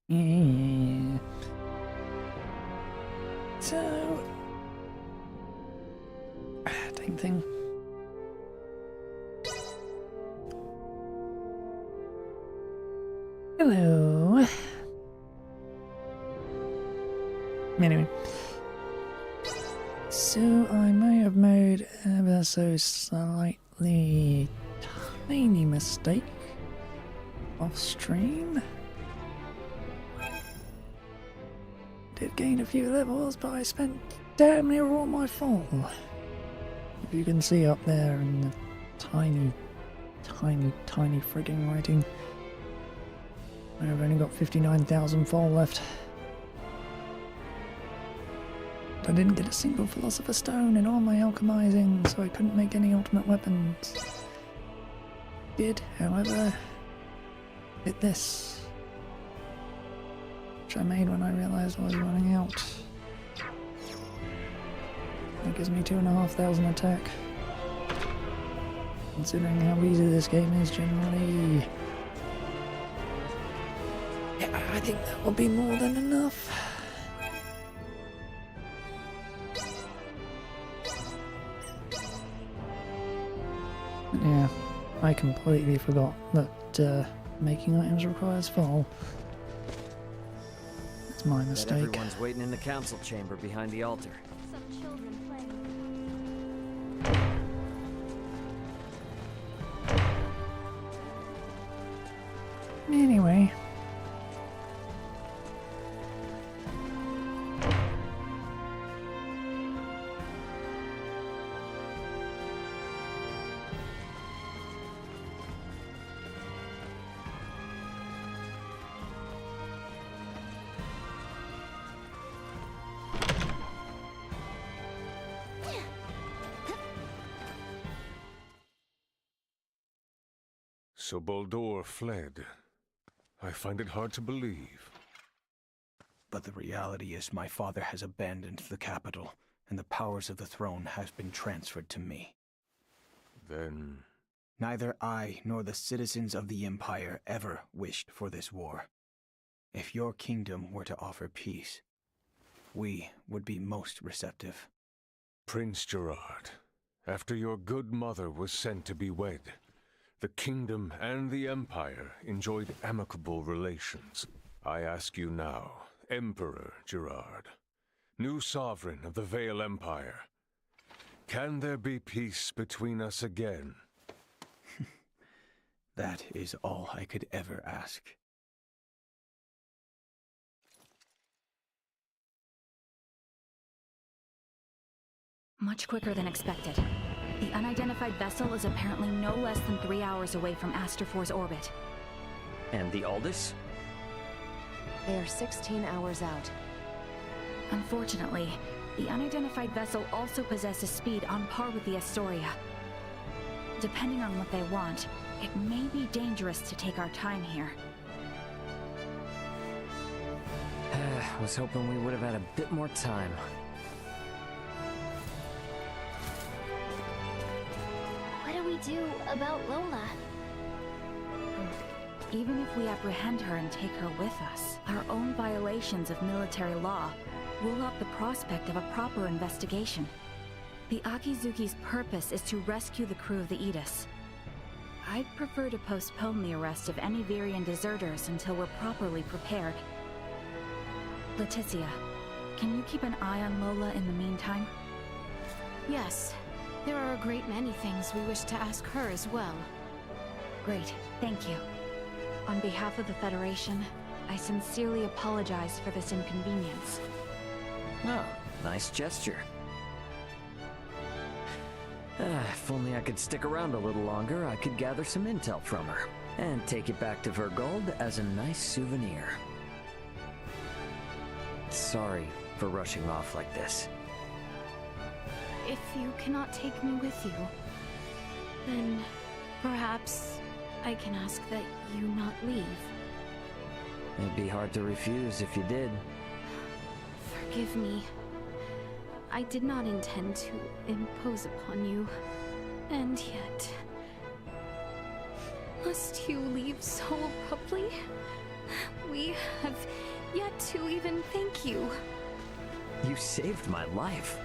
Yeah. So, dang thing. Hello. Anyway, so I may have made ever so slightly tiny mistake off stream. Did gain a few levels, but I spent damn near all my fall. If you can see up there in the tiny frigging writing, I've only got 59,000 fall left. I didn't get a single Philosopher's Stone in all my alchemizing, so I couldn't make any ultimate weapons. Did, however, get this, which I made when I realized I was running out. That gives me 2,500 attack, considering how easy this game is generally. Yeah, I think that will be more than enough. Yeah, I completely forgot that making items requires fall. That's my mistake. Everyone's waiting in the council chamber behind the altar. Some children playing. Anyway. So Baldur fled. I find it hard to believe. But the reality is my father has abandoned the capital, and the powers of the throne have been transferred to me. Then... Neither I nor the citizens of the Empire ever wished for this war. If your kingdom were to offer peace, we would be most receptive. Prince Gerard, after your good mother was sent to be wed, the kingdom and the Empire enjoyed amicable relations. I ask you now, Emperor Gerard, new sovereign of the Vale Empire, can there be peace between us again? That is all I could ever ask. Much quicker than expected. The unidentified vessel is apparently no less than 3 hours away from Aster-4's orbit. And the Aldous? They are 16 hours out. Unfortunately, the unidentified vessel also possesses speed on par with the Astoria. Depending on what they want, it may be dangerous to take our time here. I was hoping we would have had a bit more time. What do we do about Lola? Even if we apprehend her and take her with us, our own violations of military law rule out the prospect of a proper investigation. The Akizuki's purpose is to rescue the crew of the Aegis. I'd prefer to postpone the arrest of any Virian deserters until we're properly prepared. Leticia, can you keep an eye on Lola in the meantime? Yes. There are a great many things we wish to ask her as well. Great, thank you. On behalf of the Federation, I sincerely apologize for this inconvenience. Oh, nice gesture. If only I could stick around a little longer, I could gather some intel from her, and take it back to Vergold as a nice souvenir. Sorry for rushing off like this. If you cannot take me with you, then perhaps I can ask that you not leave. It'd be hard to refuse if you did. Forgive me. I did not intend to impose upon you, and yet... Must you leave so abruptly? We have yet to even thank you. You saved my life.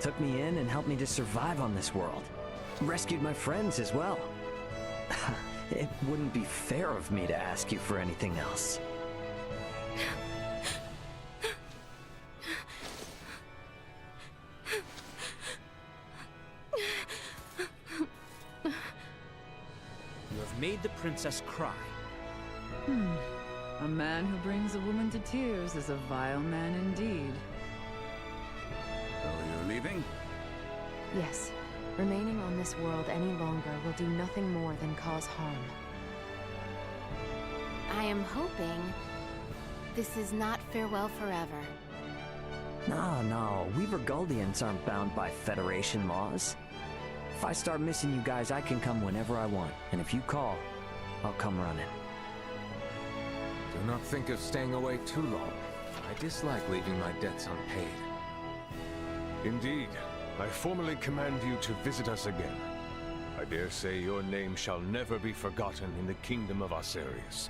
Took me in and helped me to survive on this world. Rescued my friends as well. It wouldn't be fair of me to ask you for anything else. You have made the princess cry. A man who brings a woman to tears is a vile man indeed. So you're leaving? Yes. Remaining on this world any longer will do nothing more than cause harm. I am hoping this is not farewell forever. No, we Vergoldians aren't bound by Federation laws. If I start missing you guys, I can come whenever I want. And if you call, I'll come running. Do not think of staying away too long. I dislike leaving my debts unpaid. Indeed, I formally command you to visit us again. I dare say your name shall never be forgotten in the kingdom of Asarius.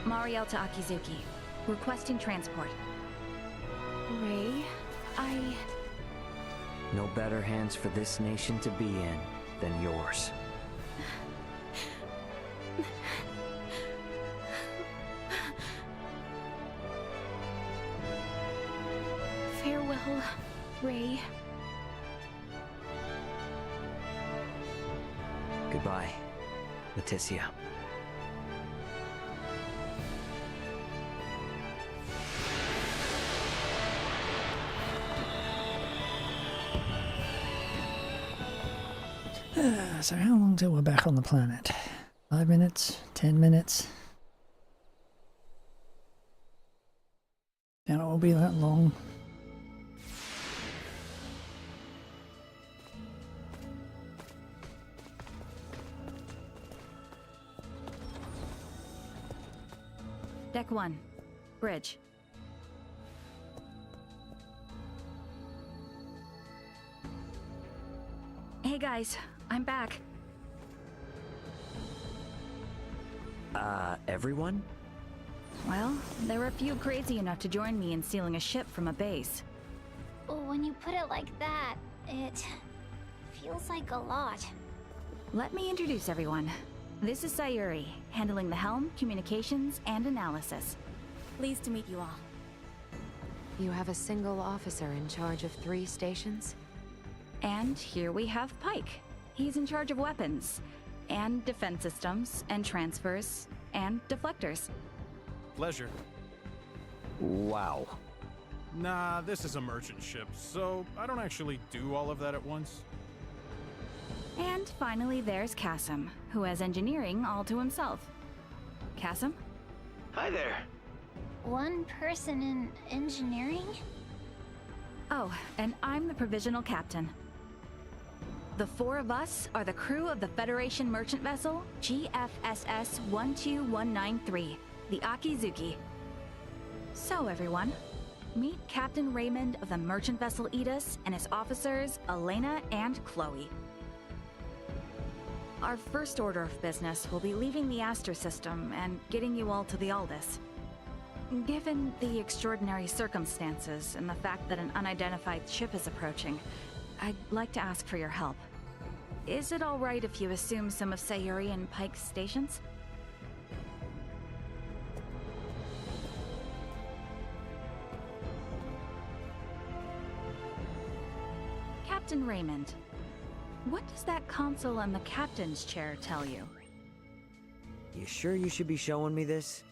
Mariel to Akizuki. Requesting transport. Ray, No better hands for this nation to be in than yours. Farewell, Ray. Goodbye, Leticia. So how long till we're back on the planet? 5 minutes? 10 minutes? Doubt it will be that long. Deck 1. Bridge. Hey guys, I'm back. Everyone? Well, there were a few crazy enough to join me in stealing a ship from a base. When you put it like that, it feels like a lot. Let me introduce everyone. This is Sayuri, handling the helm, communications, and analysis. Pleased to meet you all. You have a single officer in charge of 3 stations? And here we have Pike. He's in charge of weapons, and defense systems, and transfers, and deflectors. Pleasure. Wow. Nah, this is a merchant ship, so I don't actually do all of that at once. And finally there's Kasim, who has engineering all to himself. Kasim? Hi there. One person in engineering? Oh, and I'm the provisional captain. The 4 of us are the crew of the Federation merchant vessel GFSS 12193, the Akizuki. So everyone, meet Captain Raymond of the merchant vessel Edis and his officers Elena and Chloe. Our first order of business will be leaving the Aster system and getting you all to the Aldis. Given the extraordinary circumstances and the fact that an unidentified ship is approaching, I'd like to ask for your help. Is it all right if you assume some of Sayuri and Pike's stations? Captain Raymond, what does that console on the captain's chair tell you? You sure you should be showing me this?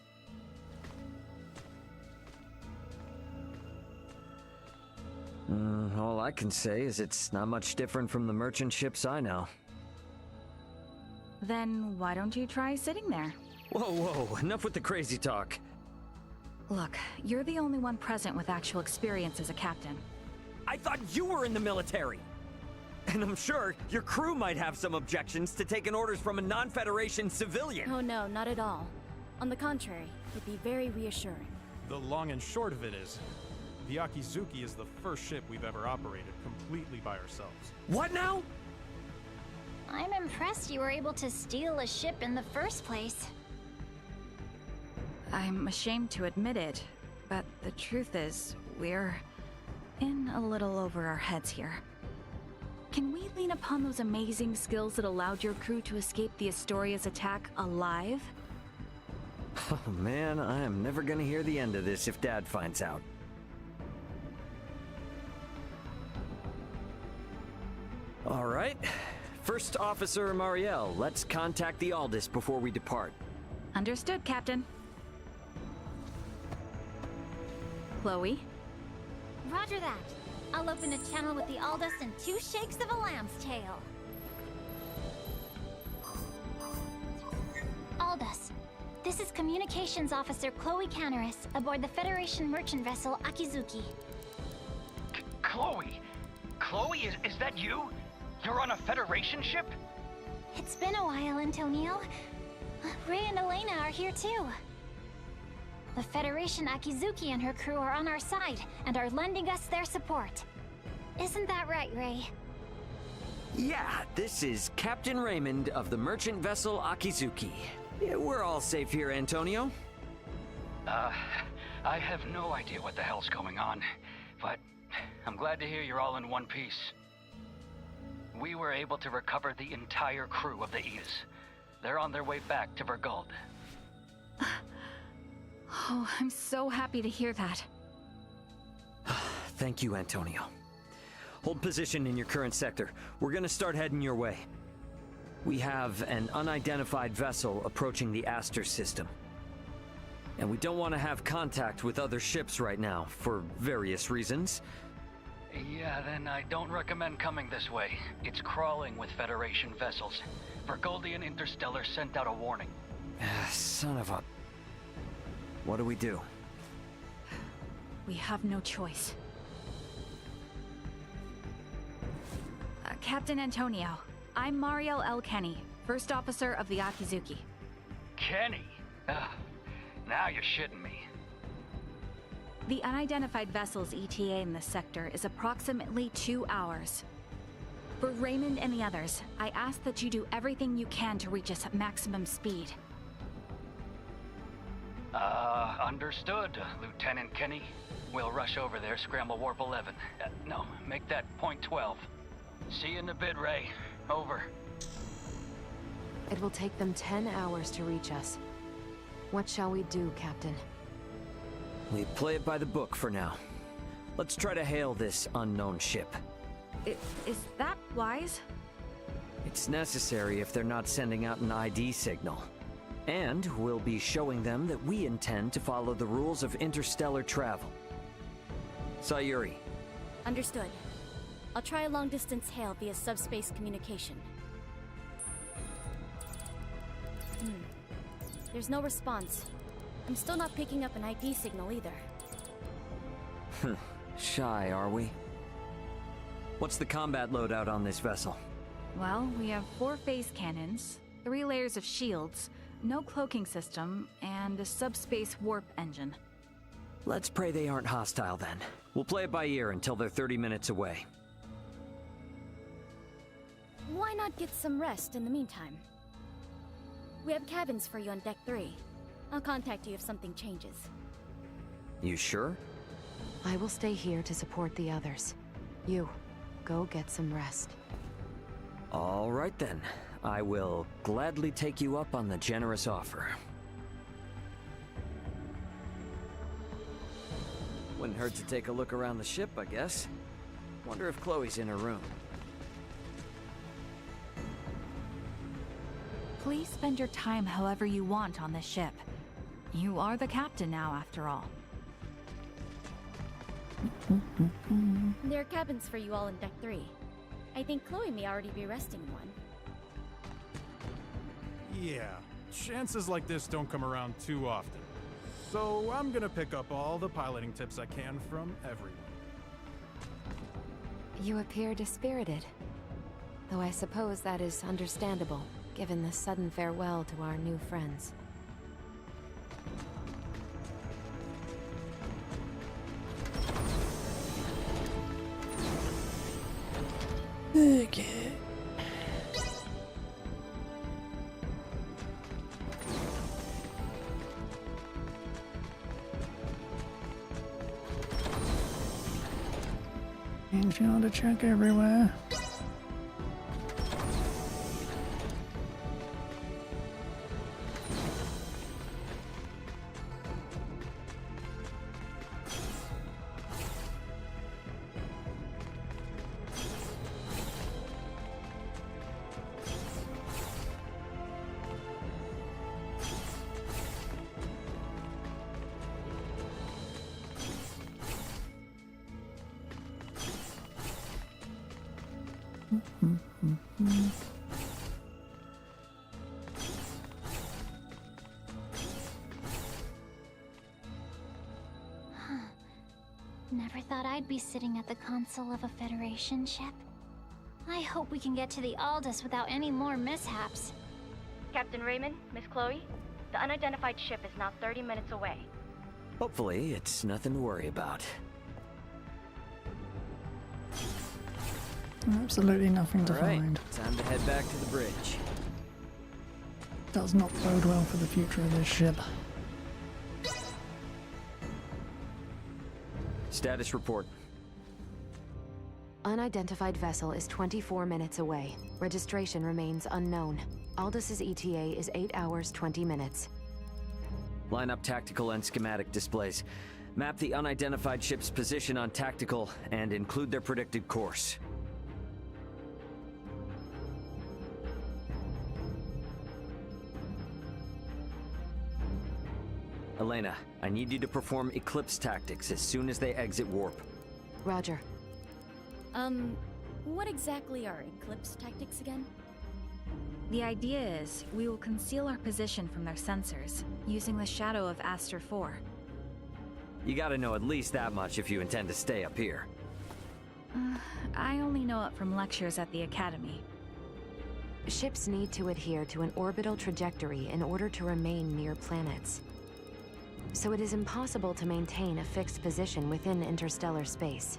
All I can say is it's not much different from the merchant ships I know. Then why don't you try sitting there? Whoa, enough with the crazy talk. Look, you're the only one present with actual experience as a captain. I thought you were in the military! And I'm sure your crew might have some objections to taking orders from a non-Federation civilian. Oh no, not at all. On the contrary, it'd be very reassuring. The long and short of it is, the Akizuki is the first ship we've ever operated completely by ourselves. What now? I'm impressed you were able to steal a ship in the first place. I'm ashamed to admit it, but the truth is, we're in a little over our heads here. Can we lean upon those amazing skills that allowed your crew to escape the Astoria's attack alive? Oh man, I am never gonna hear the end of this if Dad finds out. All right. First Officer Mariel, let's contact the Aldous before we depart. Understood, Captain. Chloe? Roger that. I'll open a channel with the Aldous in 2 shakes of a lamb's tail. Aldous, this is Communications Officer Chloe Canaris aboard the Federation merchant vessel Akizuki. Chloe? Chloe, is that you? You're on a Federation ship? It's been a while, Antonio. Ray and Elena are here too. The Federation Akizuki and her crew are on our side and are lending us their support. Isn't that right, Ray? Yeah, this is Captain Raymond of the merchant vessel Akizuki. Yeah, we're all safe here, Antonio. I have no idea what the hell's going on, but I'm glad to hear you're all in one piece. We were able to recover the entire crew of the Aegis. They're on their way back to Verguld. Oh, I'm so happy to hear that. Thank you, Antonio. Hold position in your current sector. We're gonna start heading your way. We have an unidentified vessel approaching the Aster system. And we don't want to have contact with other ships right now, for various reasons. Yeah, then I don't recommend coming this way. It's crawling with Federation vessels. Verguldian Interstellar sent out a warning. Son of a... What do we do? We have no choice. Captain Antonio, I'm Mariel L. Kenny, First Officer of the Akizuki. Kenny? Now you're shitting me. The unidentified vessel's ETA in this sector is approximately 2 hours. For Raymond and the others, I ask that you do everything you can to reach us at maximum speed. Understood, Lieutenant Kenny. We'll rush over there, scramble warp 11. No, make that point 12. See you in a bit, Ray. Over. It will take them 10 hours to reach us. What shall we do, Captain? We play it by the book for now. Let's try to hail this unknown ship. Is that wise? It's necessary if they're not sending out an ID signal. And we'll be showing them that we intend to follow the rules of interstellar travel. Sayuri. Understood. I'll try a long-distance hail via subspace communication. There's no response. I'm still not picking up an ID signal either. Shy, are we? What's the combat loadout on this vessel? Well, we have 4 phase cannons, 3 layers of shields, no cloaking system, and a subspace warp engine. Let's pray they aren't hostile then. We'll play it by ear until they're 30 minutes away. Why not get some rest in the meantime? We have cabins for you on Deck 3. I'll contact you if something changes. You sure? I will stay here to support the others. You, go get some rest. All right then. I will gladly take you up on the generous offer. Wouldn't hurt to take a look around the ship, I guess. Wonder if Chloe's in her room. Please spend your time however you want on this ship. You are the captain now, after all. There are cabins for you all in Deck 3. I think Chloe may already be resting in one. Yeah, chances like this don't come around too often. So I'm gonna pick up all the piloting tips I can from everyone. You appear dispirited. Though I suppose that is understandable, given the sudden farewell to our new friends. Okay. Making sure to check everywhere. Never thought I'd be sitting at the console of a Federation ship. I hope we can get to the Aldous without any more mishaps. Captain Raymond, Miss Chloe, the unidentified ship is now 30 minutes away. Hopefully, it's nothing to worry about. Absolutely nothing to All right, find. time to head back to the bridge. Does not bode well for the future of this ship. Status report. Unidentified vessel is 24 minutes away. Registration remains unknown. Aldous' ETA is 8 hours, 20 minutes. Line up tactical and schematic displays. Map the unidentified ship's position on tactical and include their predicted course. Elena, I need you to perform eclipse tactics as soon as they exit warp. Roger. What exactly are eclipse tactics again? The idea is we will conceal our position from their sensors, using the shadow of Aster 4. You gotta know at least that much if you intend to stay up here. I only know it from lectures at the Academy. Ships need to adhere to an orbital trajectory in order to remain near planets. So it is impossible to maintain a fixed position within interstellar space.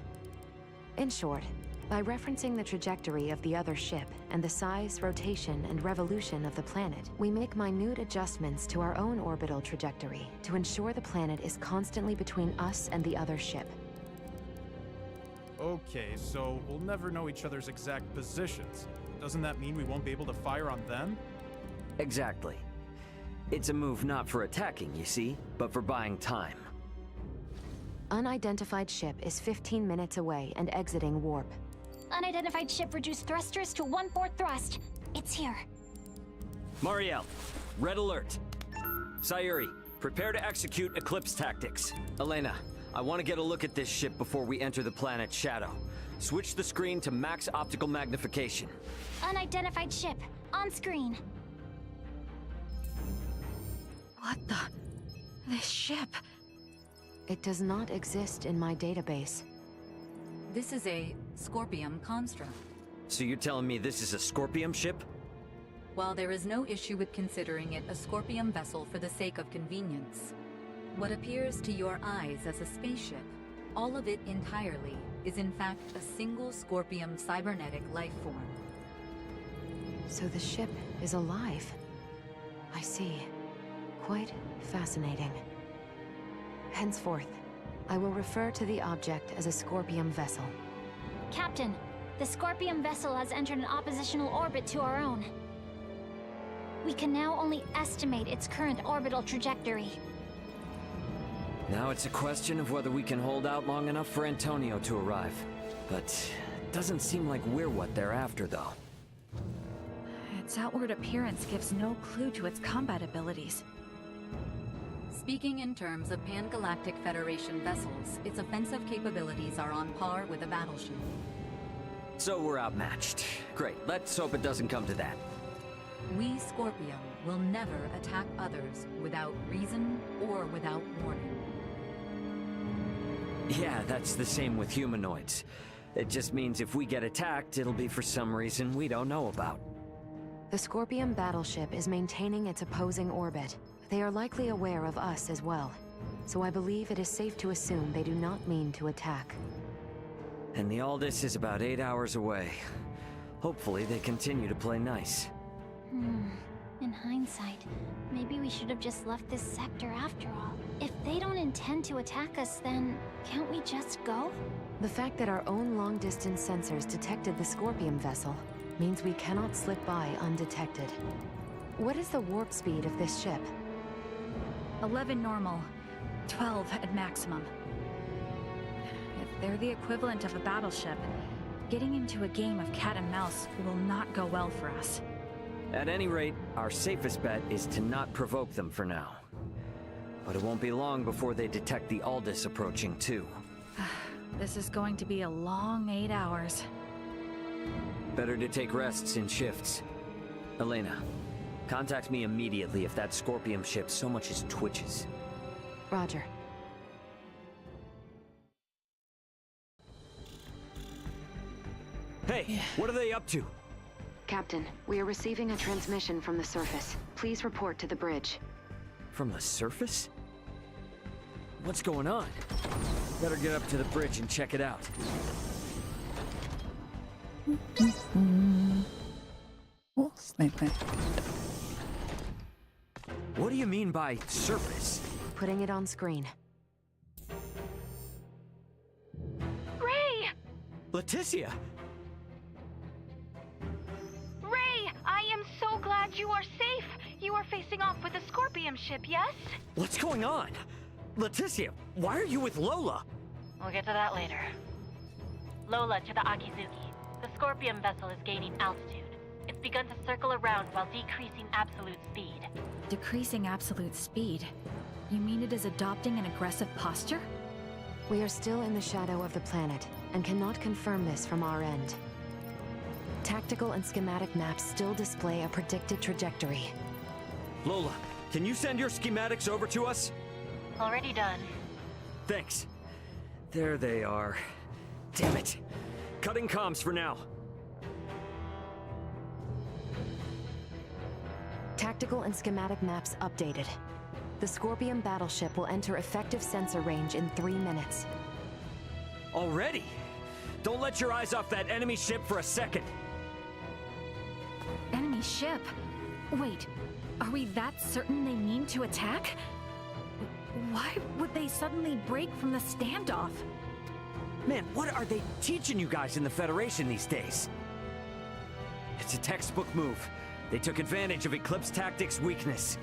In short, by referencing the trajectory of the other ship and the size, rotation, and revolution of the planet, we make minute adjustments to our own orbital trajectory to ensure the planet is constantly between us and the other ship. Okay, so we'll never know each other's exact positions. Doesn't that mean we won't be able to fire on them? Exactly. It's a move not for attacking, you see, but for buying time. Unidentified ship is 15 minutes away and exiting warp. Unidentified ship reduced thrusters to 1/4 thrust. It's here. Marielle, red alert. Sayuri, prepare to execute eclipse tactics. Elena, I want to get a look at this ship before we enter the planet's shadow. Switch the screen to max optical magnification. Unidentified ship, on screen. What the? This ship? It does not exist in my database. This is a Scorpium construct. So you're telling me this is a Scorpium ship? While there is no issue with considering it a Scorpium vessel for the sake of convenience, what appears to your eyes as a spaceship, all of it entirely, is in fact a single Scorpium cybernetic life form. So the ship is alive. I see. Quite fascinating. Henceforth, I will refer to the object as a Scorpium vessel. Captain, the Scorpium vessel has entered an oppositional orbit to our own. We can now only estimate its current orbital trajectory. Now it's a question of whether we can hold out long enough for Antonio to arrive. But it doesn't seem like we're what they're after, though. Its outward appearance gives no clue to its combat abilities. Speaking in terms of Pan-Galactic Federation vessels, its offensive capabilities are on par with a battleship. So we're outmatched. Great, let's hope it doesn't come to that. We, Scorpium, will never attack others without reason or without warning. Yeah, that's the same with humanoids. It just means if we get attacked, it'll be for some reason we don't know about. The Scorpium battleship is maintaining its opposing orbit. They are likely aware of us as well, so I believe it is safe to assume they do not mean to attack. And the Aldous is about 8 hours away. Hopefully they continue to play nice. In hindsight, maybe we should have just left this sector after all. If they don't intend to attack us, then can't we just go? The fact that our own long-distance sensors detected the Scorpion vessel means we cannot slip by undetected. What is the warp speed of this ship? 11 normal, 12 at maximum. If they're the equivalent of a battleship, getting into a game of cat and mouse will not go well for us. At any rate, our safest bet is to not provoke them for now. But it won't be long before they detect the Aldous approaching, too. This is going to be a long 8 hours. Better to take rests in shifts. Elena, contact me immediately if that Scorpion ship so much as twitches. Roger. Hey, what are they up to? Captain, we are receiving a transmission from the surface. Please report to the bridge. From the surface? What's going on? Better get up to the bridge and check it out. What's that? What do you mean by surface? Putting it on screen. Ray! Leticia! Ray, I am so glad you are safe. You are facing off with the Scorpion ship, yes? What's going on? Leticia, why are you with Lola? We'll get to that later. Lola to the Akizuki. The Scorpion vessel is gaining altitude. It's begun to circle around while decreasing absolute speed. Decreasing absolute speed? You mean it is adopting an aggressive posture? We are still in the shadow of the planet, and cannot confirm this from our end. Tactical and schematic maps still display a predicted trajectory. Lola, can you send your schematics over to us? Already done. Thanks. There they are. Damn it. Cutting comms for now. Tactical and schematic maps updated. The Scorpion battleship will enter effective sensor range in 3 minutes. Already? Don't let your eyes off that enemy ship for a second. Enemy ship? Wait, are we that certain they mean to attack? Why would they suddenly break from the standoff? Man, what are they teaching you guys in the Federation these days? It's a textbook move. They took advantage of Eclipse Tactics' weakness.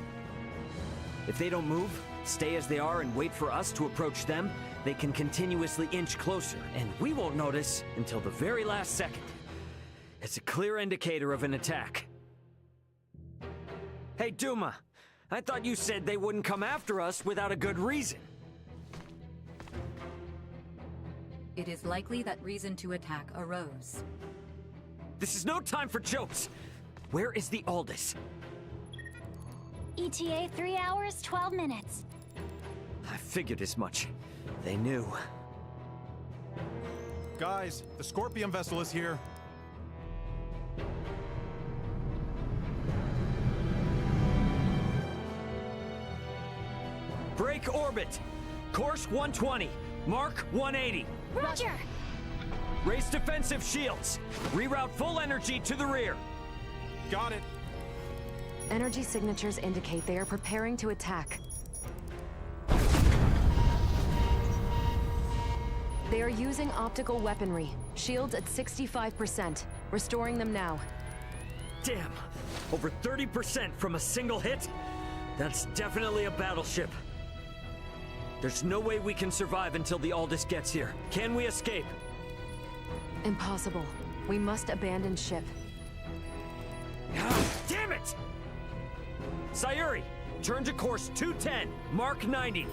If they don't move, stay as they are and wait for us to approach them, they can continuously inch closer, and we won't notice until the very last second. It's a clear indicator of an attack. Hey, Duma, I thought you said they wouldn't come after us without a good reason. It is likely that reason to attack arose. This is no time for jokes! Where is the Aldous? ETA 3 hours, 12 minutes. I figured as much. They knew. Guys, the Scorpion vessel is here. Break orbit! Course 120, mark 180. Roger! Raise defensive shields. Reroute full energy to the rear. Got it. Energy signatures indicate they are preparing to attack. They are using optical weaponry. Shields at 65%. Restoring them now. Damn! Over 30% from a single hit? That's definitely a battleship. There's no way we can survive until the Aldous gets here. Can we escape? Impossible. We must abandon ship. Damn it! Sayuri, turn to course 210, mark 90.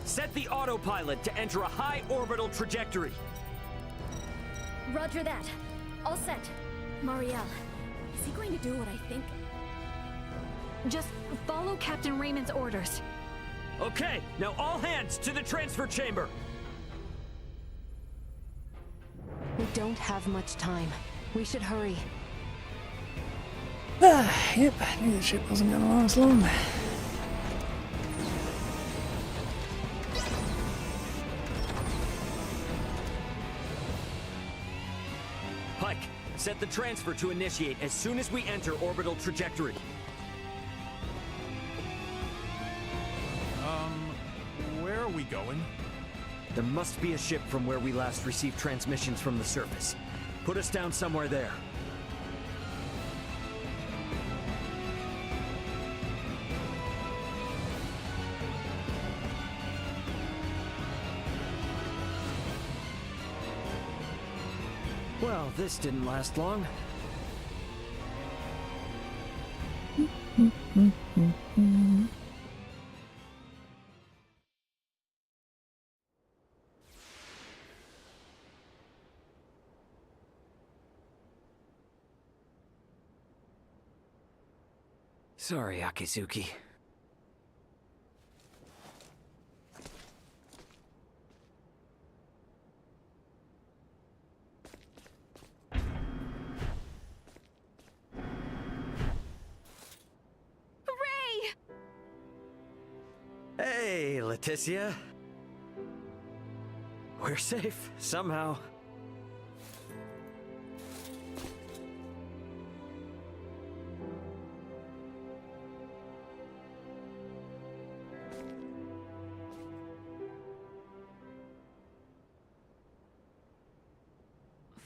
Set the autopilot to enter a high orbital trajectory. Roger that. All set. Marielle, is he going to do what I think? Just follow Captain Raymond's orders. Okay, now all hands to the transfer chamber. We don't have much time. We should hurry. Yep, I knew the ship wasn't gonna last long. Pike, set the transfer to initiate as soon as we enter orbital trajectory. going? There must be a ship from where we last received transmissions from the surface. Put us down somewhere there. Well, this didn't last long. Sorry, Akizuki. Hey, Leticia. We're safe, somehow.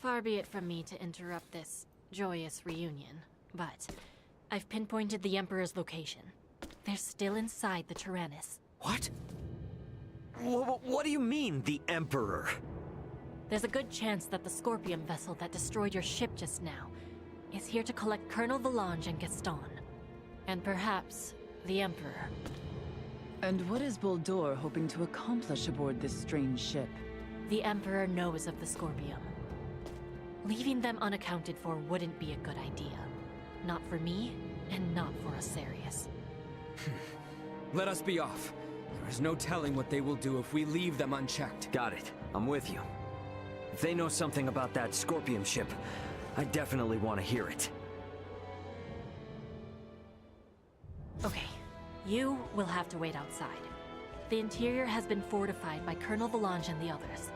Far be it from me to interrupt this joyous reunion, but I've pinpointed the Emperor's location. They're still inside the Tyrannus. What? What do you mean, the Emperor? There's a good chance that the Scorpion vessel that destroyed your ship just now is here to collect Colonel Valange and Gaston. And perhaps the Emperor. And what is Boldor hoping to accomplish aboard this strange ship? The Emperor knows of the Scorpion. Leaving them unaccounted for wouldn't be a good idea. Not for me, and not for Asarius. Let us be off. There is no telling what they will do if we leave them unchecked. Got it. I'm with you. If they know something about that Scorpion ship, I definitely want to hear it. Okay, you will have to wait outside. The interior has been fortified by Colonel Valange and the others.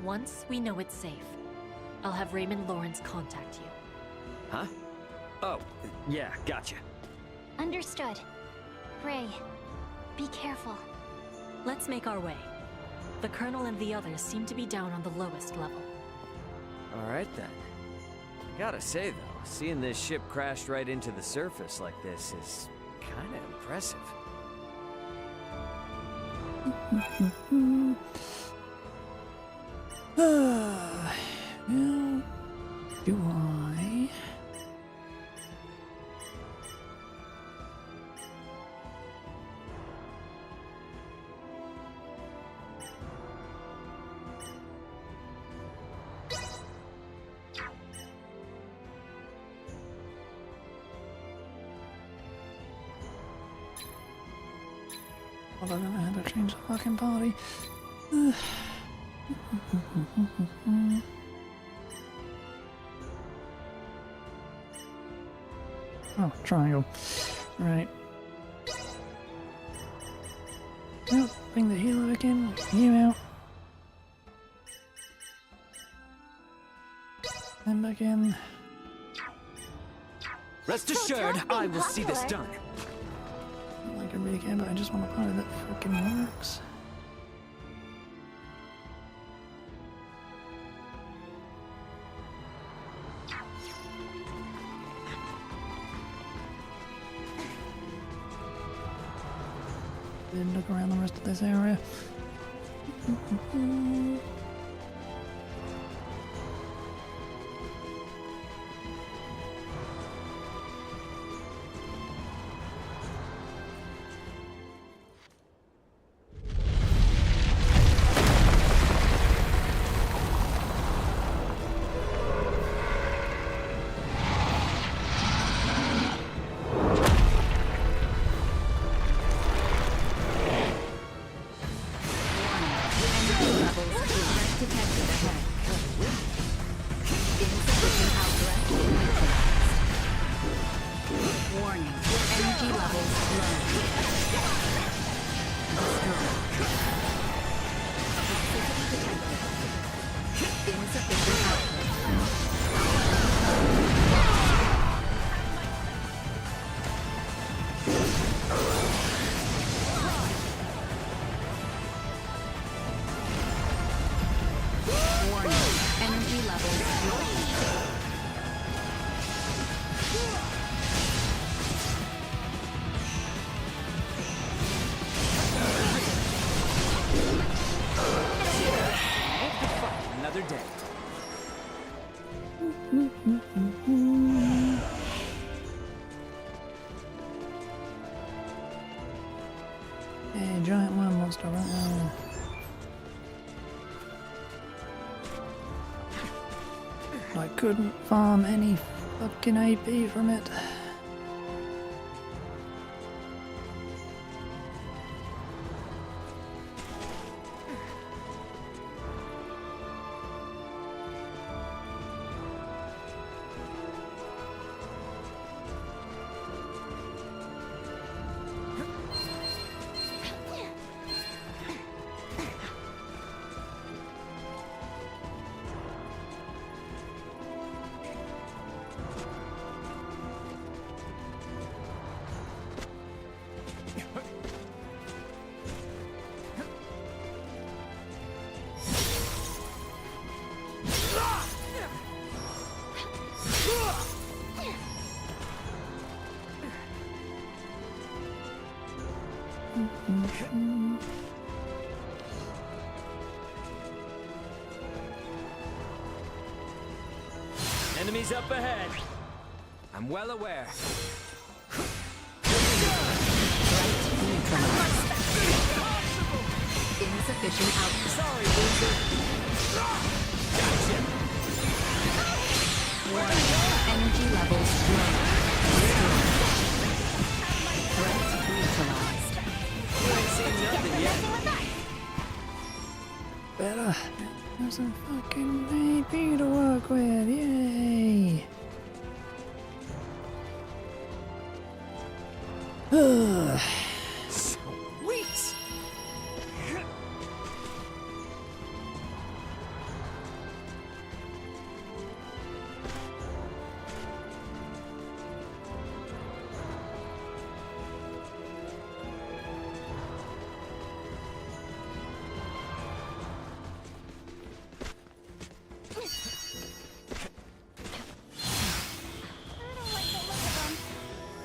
Once we know it's safe, I'll have Raymond Lawrence contact you. Huh? Oh, yeah, gotcha. Understood. Ray, be careful. Let's make our way. The Colonel and the others seem to be down on the lowest level. Alright then. I gotta say though, seeing this ship crash right into the surface like this is kinda impressive. Now, do I... Well, I don't know how to change the fucking party. Oh, triangle. Right. Well, bring the healer back in. You out. Then back in. Rest assured, I will see this done. Not like I really care, but I just want a party that freaking works. Then look around the rest of this area. Energy levels drained. Another day. Hey, giant worm monster right now. I couldn't farm any fucking AP from it. Enemies up ahead. I'm well aware. Insufficient output. Sorry, loser. Gotcha. Energy levels low. Threat neutralized. You ain't seen nothing yet. Better have some fucking AP to work with, yay! Sweet.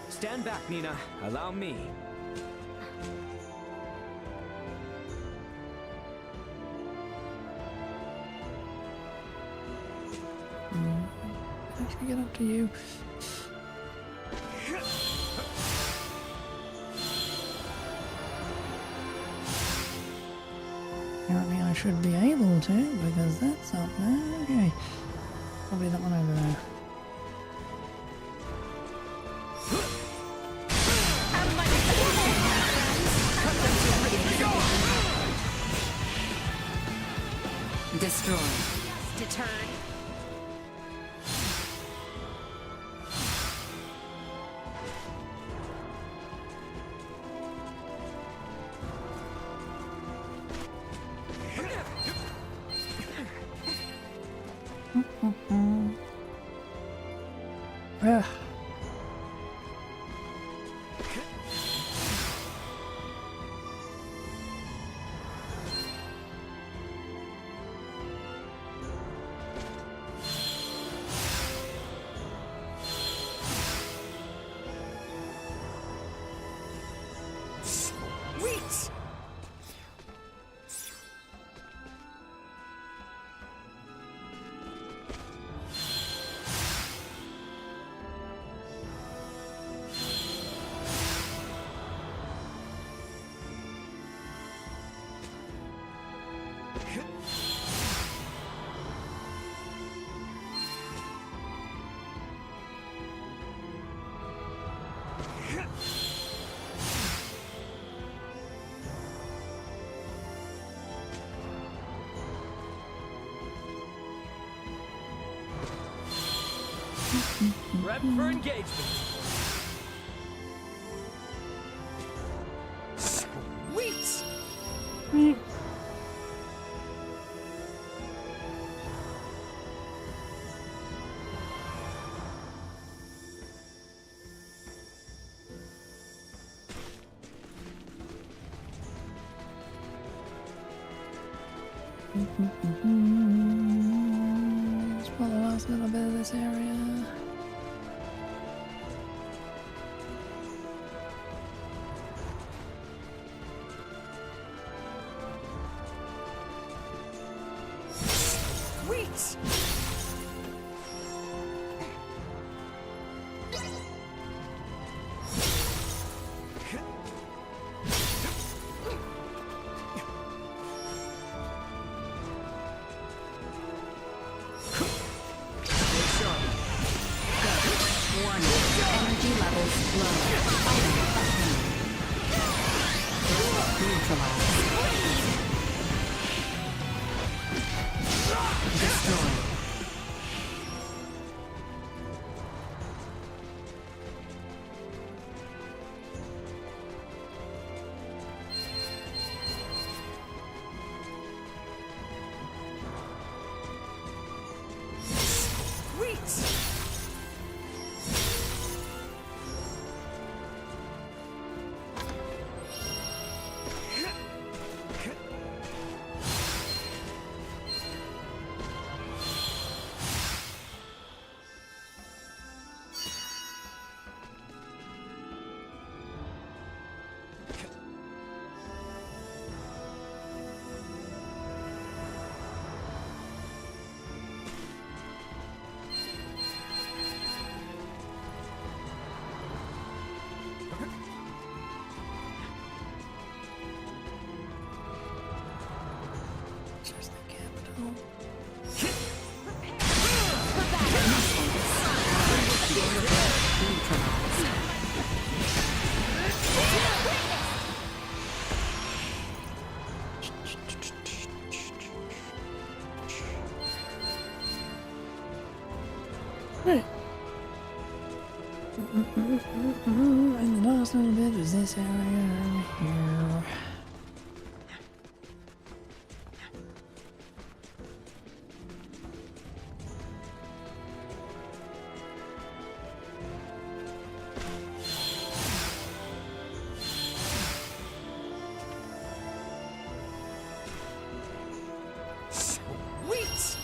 Stand back, Nina. Allow me. I can get up to you. Apparently I should be able to, because that's up there. Okay. Probably that one over there. Destroy. Deterred. Ugh. Sweet. Prep for engagement. Sweet. explore the last little bit of this area. Sweet! Energy levels low. Neutralized. Destroyed. Right. And the last little bit is this area here. Sweet!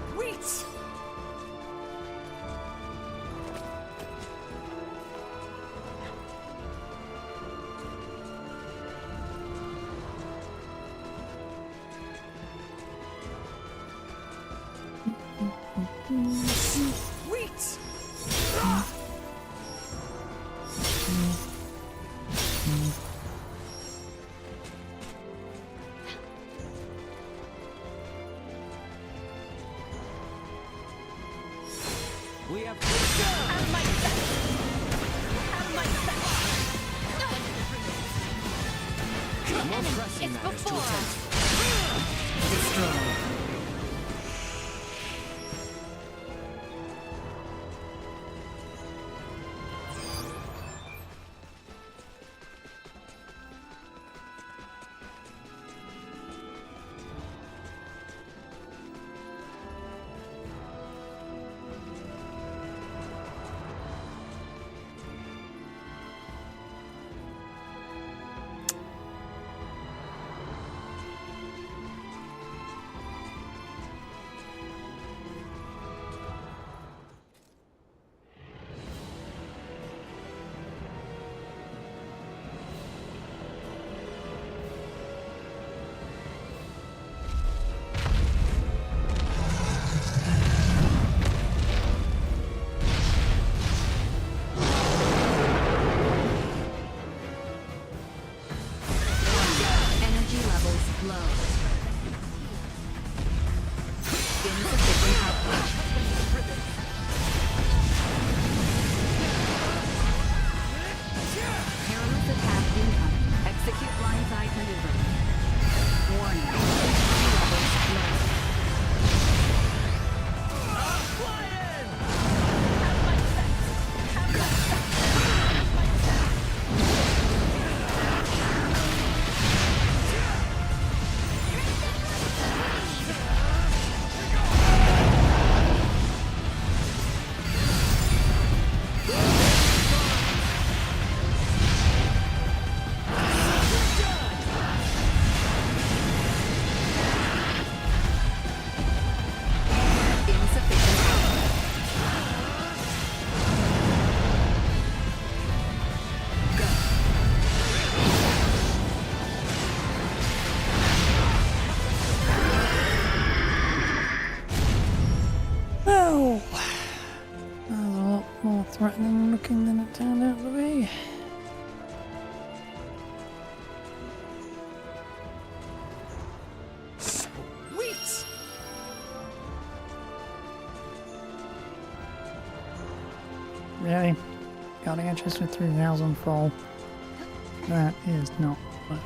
Sweet! Sweet! We have Have my back! Have my back! more pressing matters to attend to. Destroy. Energy levels low. Insufficient output. Perilous attack incoming. Execute blindside maneuver. Warning. Energy levels low. threatening looking than it turned out to be. Sweet! Really? Got interest with 3,000 fall. That is not worth it.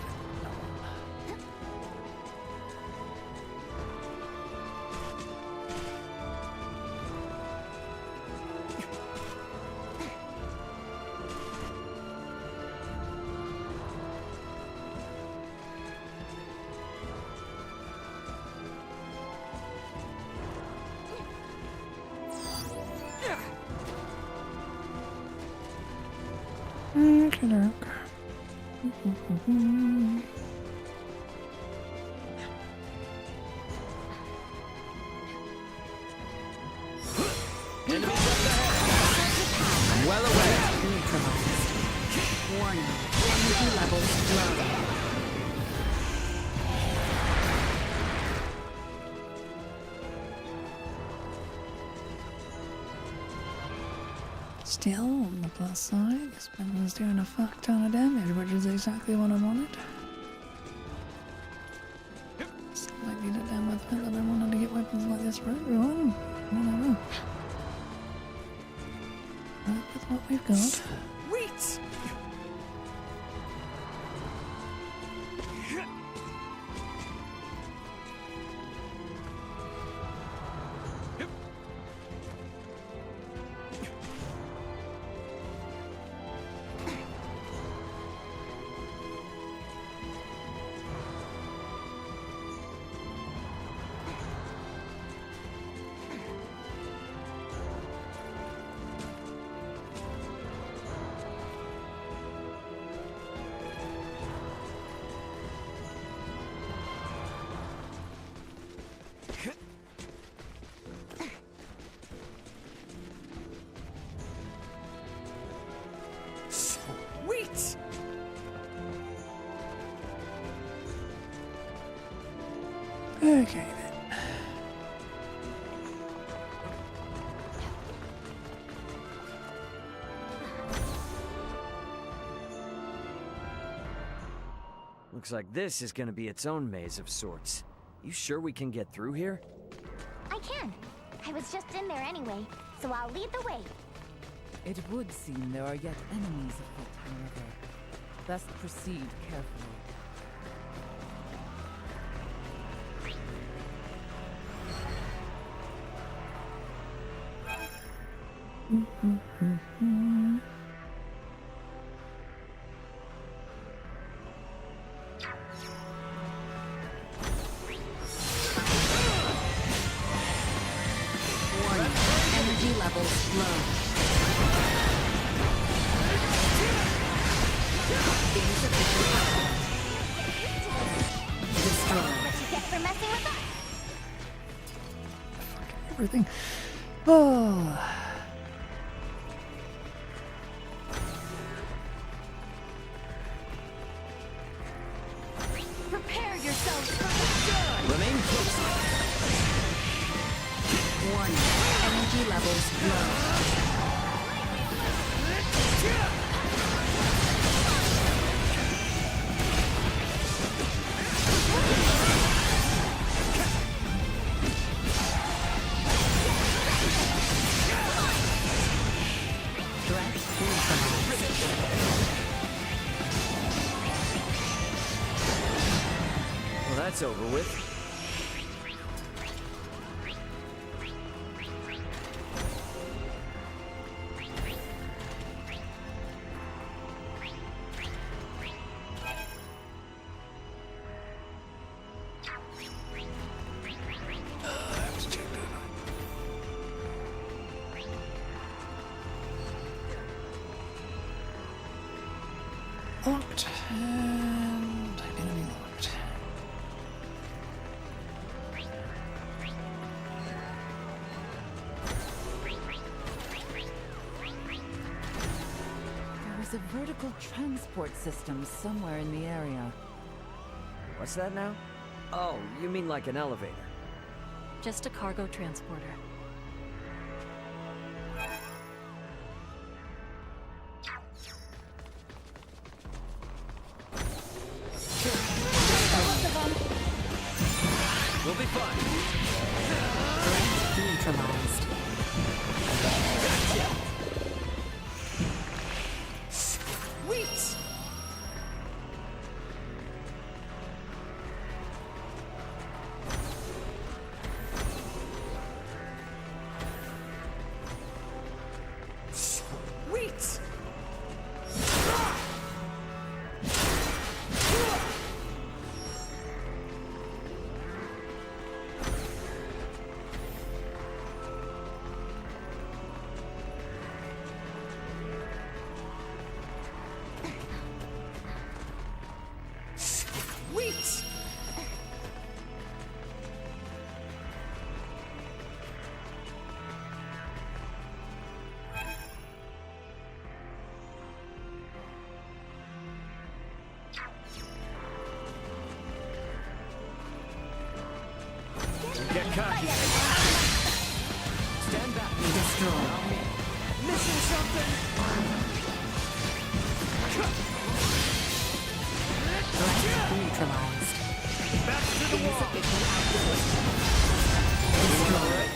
Okay. Well away. Neutralized. Warning. Energy levels low. Still, on the plus side, this weapon's doing a fuck ton of damage, which is exactly what I wanted. Slightly to down with the fact that I wanted to get weapons like this for everyone. Whatever. Right with what we've got. Sweet! Sweet! Okay then. Looks like this is gonna be its own maze of sorts. You sure we can get through here? I can. I was just in there anyway, so I'll lead the way. It would seem there are yet enemies afoot, however. Best proceed carefully. Warning. Energy levels low. Destroy. What you get for messing with us? Everything. Oh. Prepare yourselves for the journey! Remain close. Warning. Energy levels low. Threat neutralized. Well, that's over with. Locked and enemy locked. There is a vertical transport system somewhere in the area. What's that now? Oh, you mean like an elevator? Just a cargo transporter. neutralized. Wait! Wait! Wait! Get cocky. Stand back. Destroy. Missing something. Threat neutralized. Back to the wall. Destroy.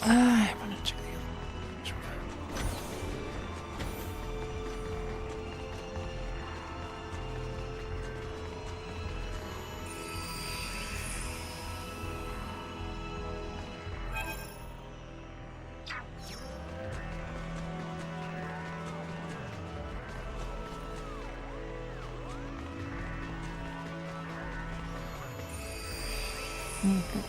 I want to check the Okay.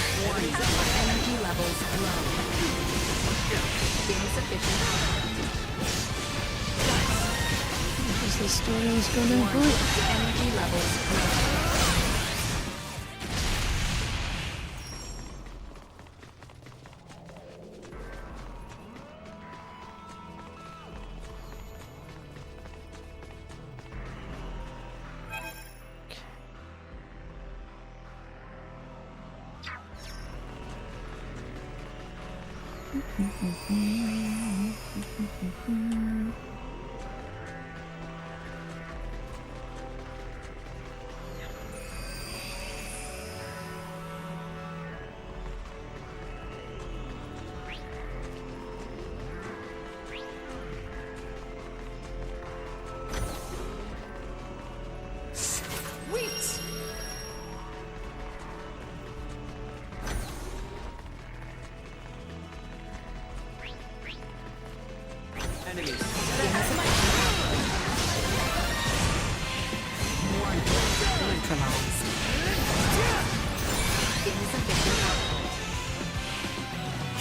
Energy levels low. Insufficient Because the story was going to improve. energy levels low. Wait! Enemies. Neutralized. Insufficient output.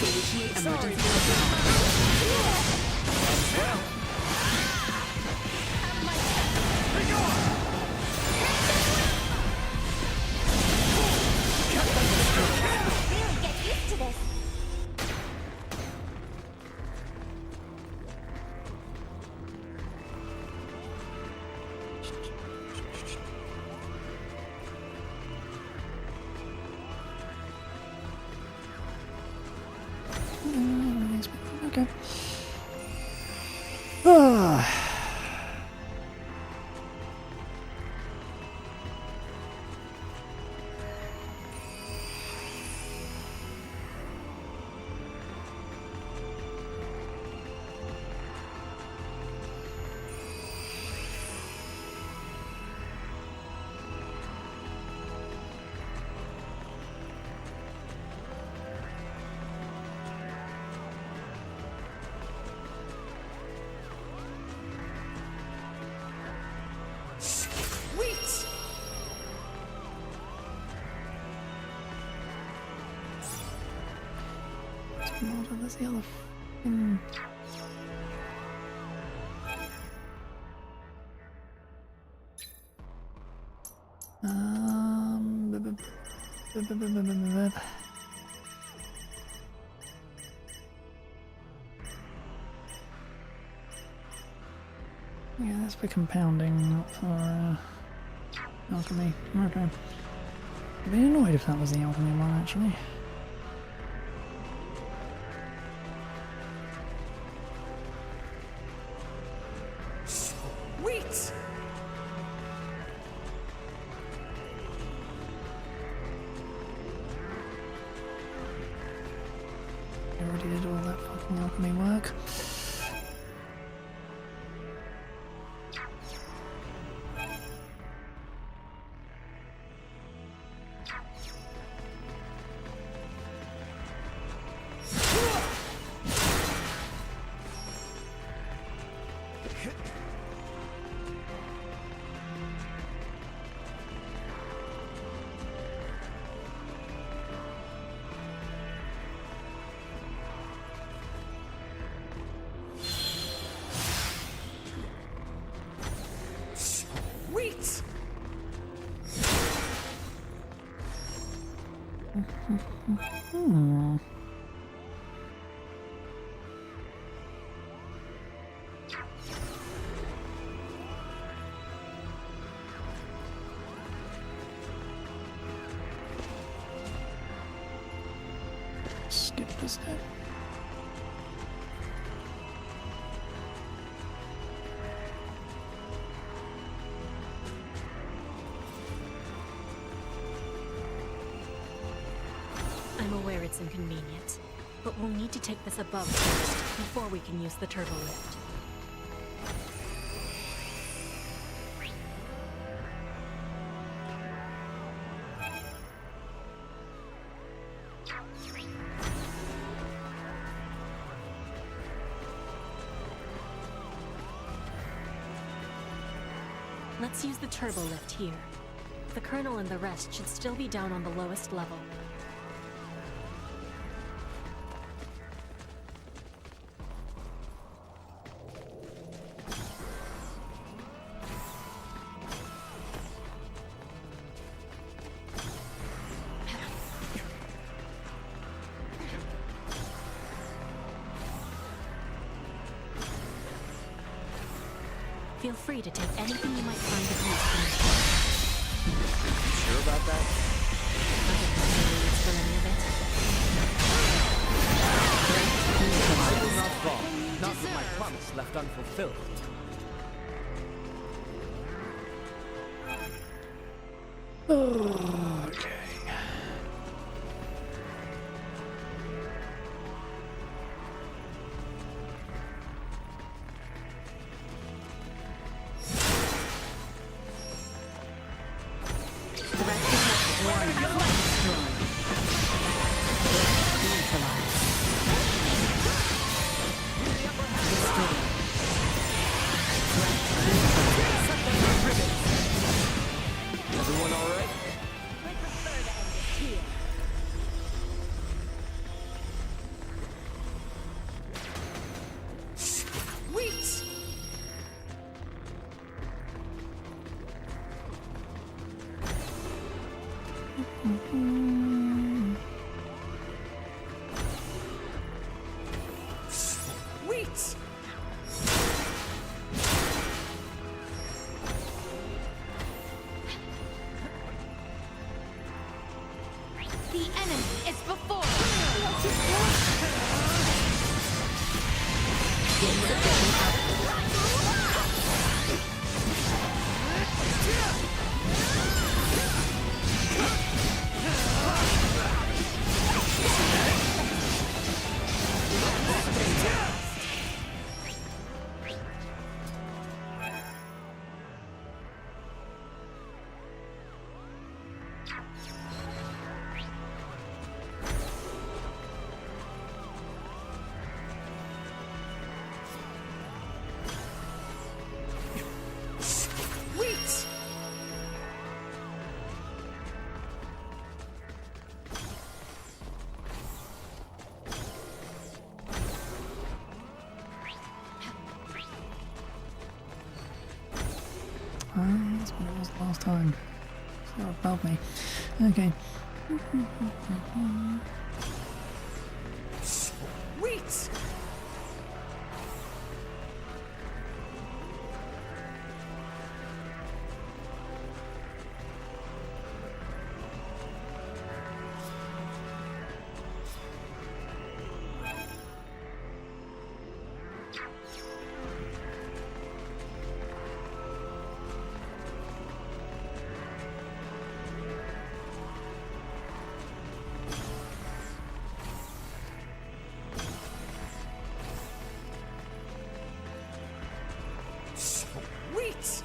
Initiate emergency response. Really get used to this. Okay. Ah. Where's the other thing? Yeah, that's for compounding, not for alchemy. Okay. I'd be annoyed if that was the alchemy one, actually. Sweet! I already did all that fucking alchemy work. Sweet! Hmm. Skip this step. I'm aware it's inconvenient, but we'll need to take this above first, before we can use the turbo lift. Let's use the turbo lift here. The Colonel and the rest should still be down on the lowest level. Feel free to take anything you might find of use from this. Sure about that? I didn't have any use for any of it. I will not fall, not with my promise left unfulfilled. Okay. Everyone all right? Sweet! Sweet! The enemy is before last time. So above me. Okay. Sweet! Sweet!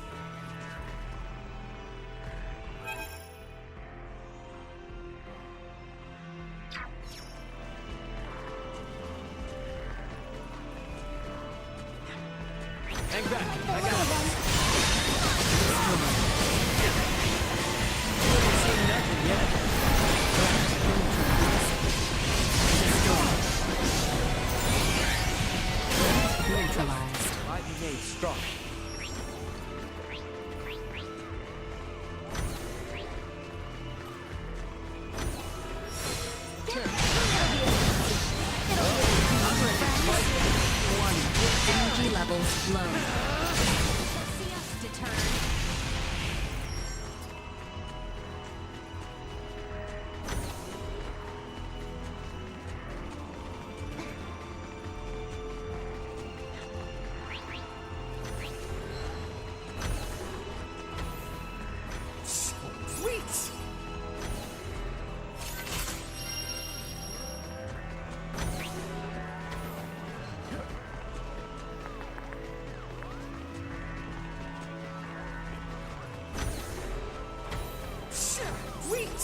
Hang back. I got it. Haven't seen nothing yet. Neutralized. I be made strong. Energy levels low. See us deterred. Sweet! Sweet!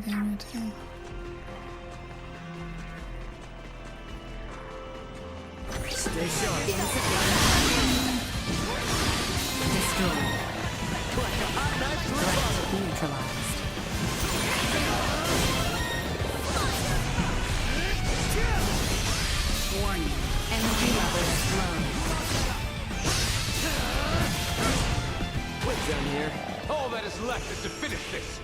Damn it. Stay sharp. Destroyed. Neutralized. Warning. Energy levels low. We're done here. All that is left is to finish this.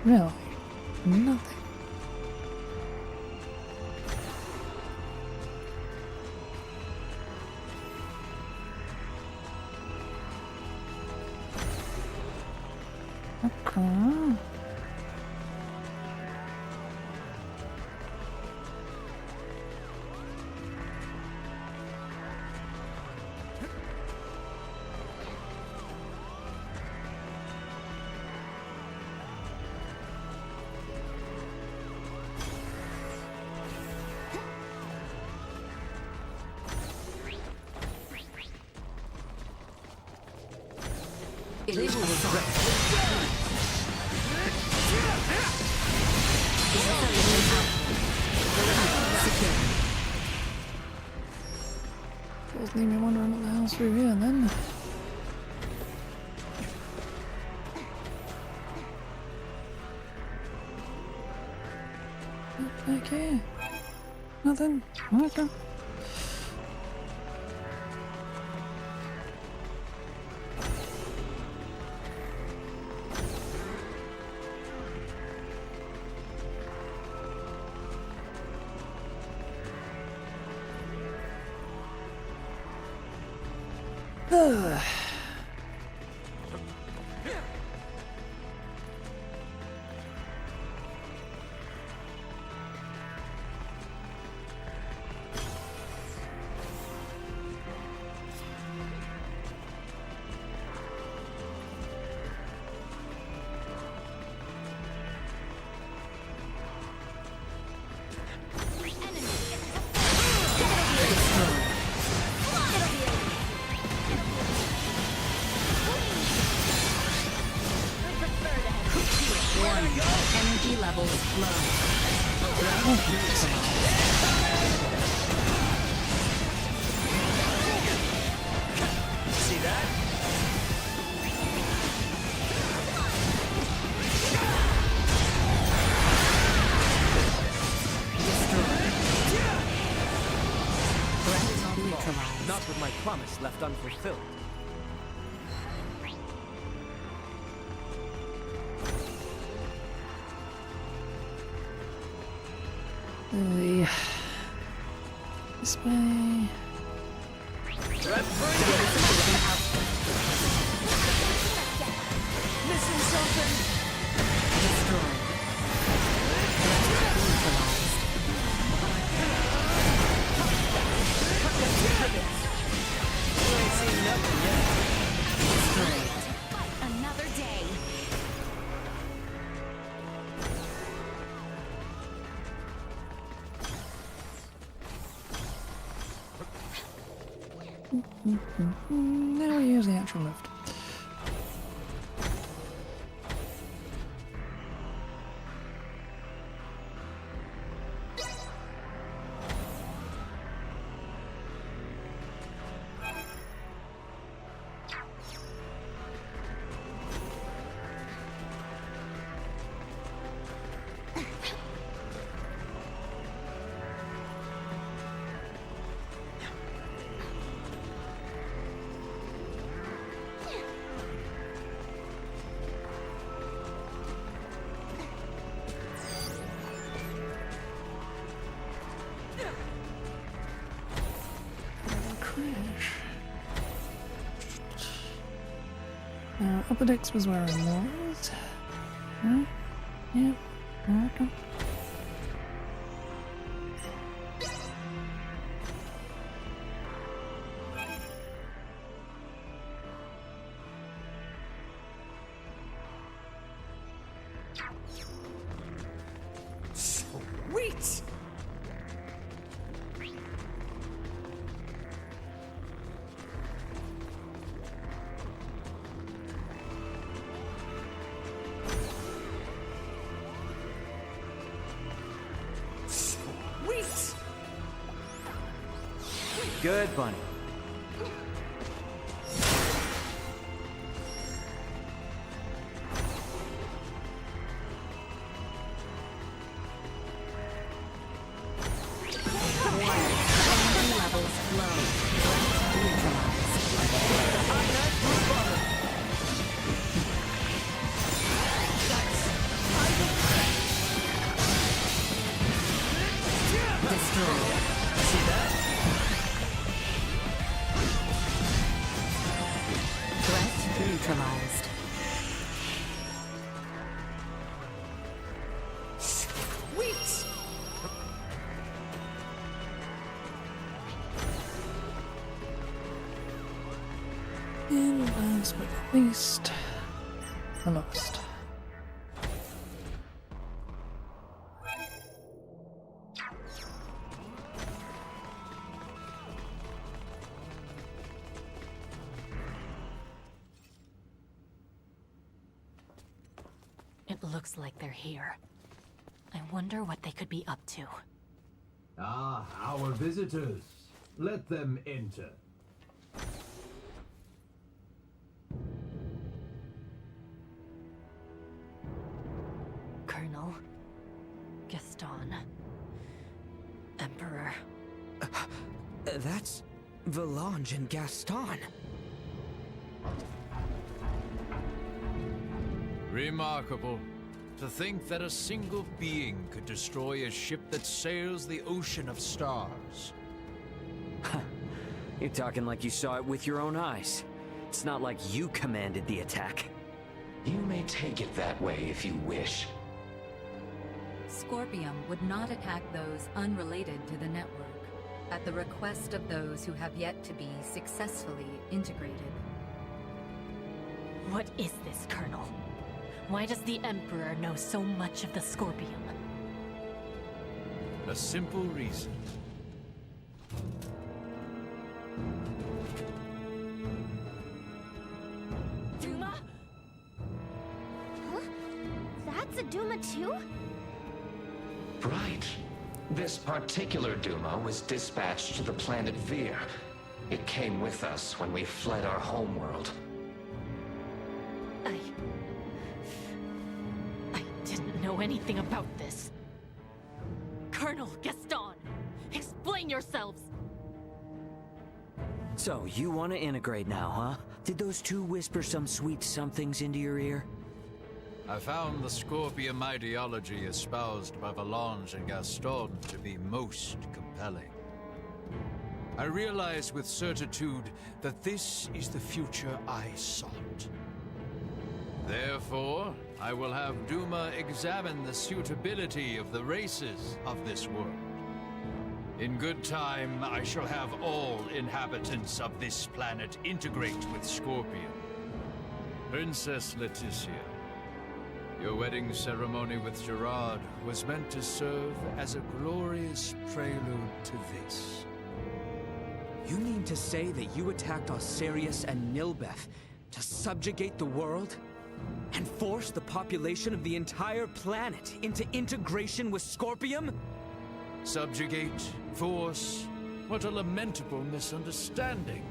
Really? Nothing. Okay. Illegal assault. Secure. Doesn't leave me wondering what the hell's through here then. here? Nothing? Okay. Ugh. Energy levels low. See that? Not with my promise left unfulfilled. This way. Missing something. Another day. Now we use the actual lift. Crash. Upper decks was where I was. Right? Yeah. Okay. Sweet! Sweet! Good, Bunny. Energy levels low. Destroyed. See that? Threat neutralized. Sweet! And last but not least, the lowest. It looks like they're here. I wonder what they could be up to. Ah, our visitors. Let them enter. Colonel, Gaston, That's Valange and Gaston. Remarkable. To think that a single being could destroy a ship that sails the ocean of stars. You're talking like you saw it with your own eyes. It's not like you commanded the attack. You may take it that way if you wish. Scorpium would not attack those unrelated to the network, at the request of those who have yet to be successfully integrated. What is this, Colonel? Why does the Emperor know so much of the Scorpium? A simple reason. Duma? Huh? That's a Duma too? Right. This particular Duma was dispatched to the planet Vir. It came with us when we fled our homeworld. I didn't know anything about this. Colonel Gaston, explain yourselves! So, you want to integrate now, huh? Did those two whisper some sweet somethings into your ear? I found the Scorpium ideology espoused by Valange and Gaston to be most compelling. I realize with certitude that this is the future I sought. Therefore, I will have Duma examine the suitability of the races of this world. In good time, I shall have all inhabitants of this planet integrate with Scorpion. Princess Leticia, your wedding ceremony with Gerard was meant to serve as a glorious prelude to this. You mean to say that you attacked Osirius and Nilbeth to subjugate the world? And force the population of the entire planet into integration with Scorpium? Subjugate, force, what a lamentable misunderstanding.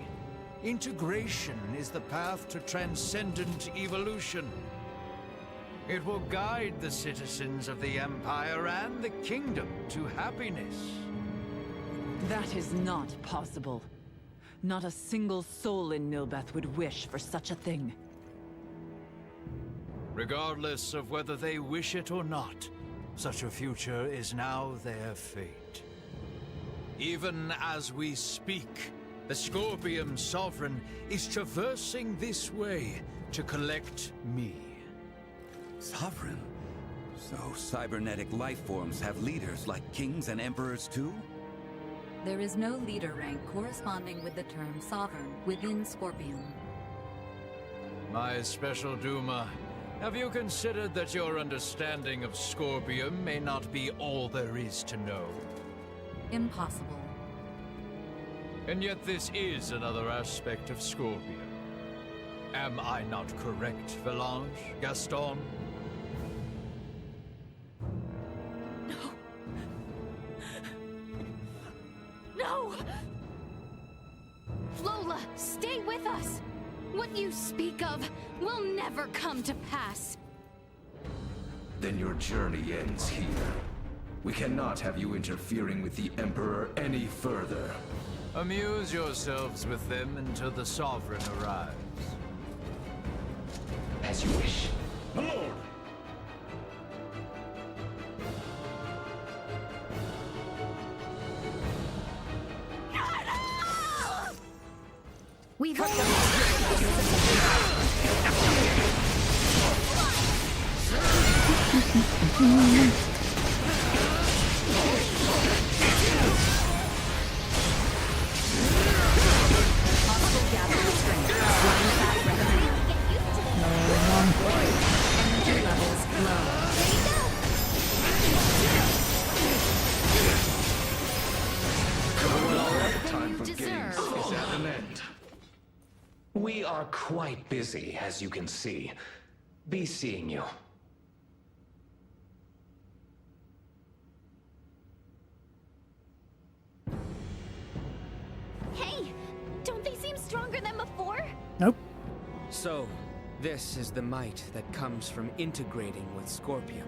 Integration is the path to transcendent evolution. It will guide the citizens of the Empire and the Kingdom to happiness. That is not possible. Not a single soul in Nilbeth would wish for such a thing. Regardless of whether they wish it or not, such a future is now their fate. Even as we speak, the Scorpium Sovereign is traversing this way to collect me. Sovereign? So cybernetic life forms have leaders like kings and emperors too? There is no leader rank corresponding with the term Sovereign within Scorpium. My special Duma, have you considered that your understanding of Scorpium may not be all there is to know? Impossible. And yet this is another aspect of Scorpium. Am I not correct, Valange, Gaston? No! Lola, stay with us! What you speak of will never come to pass. Then your journey ends here. We cannot have you interfering with the Emperor any further. Amuse yourselves with them until the Sovereign arrives. As you wish. My lord! We've Energy levels low. Time for games is at an end. We are quite busy, as you can see. Be seeing you. Hey! Don't they seem stronger than before? Nope. So, this is the might that comes from integrating with Scorpium.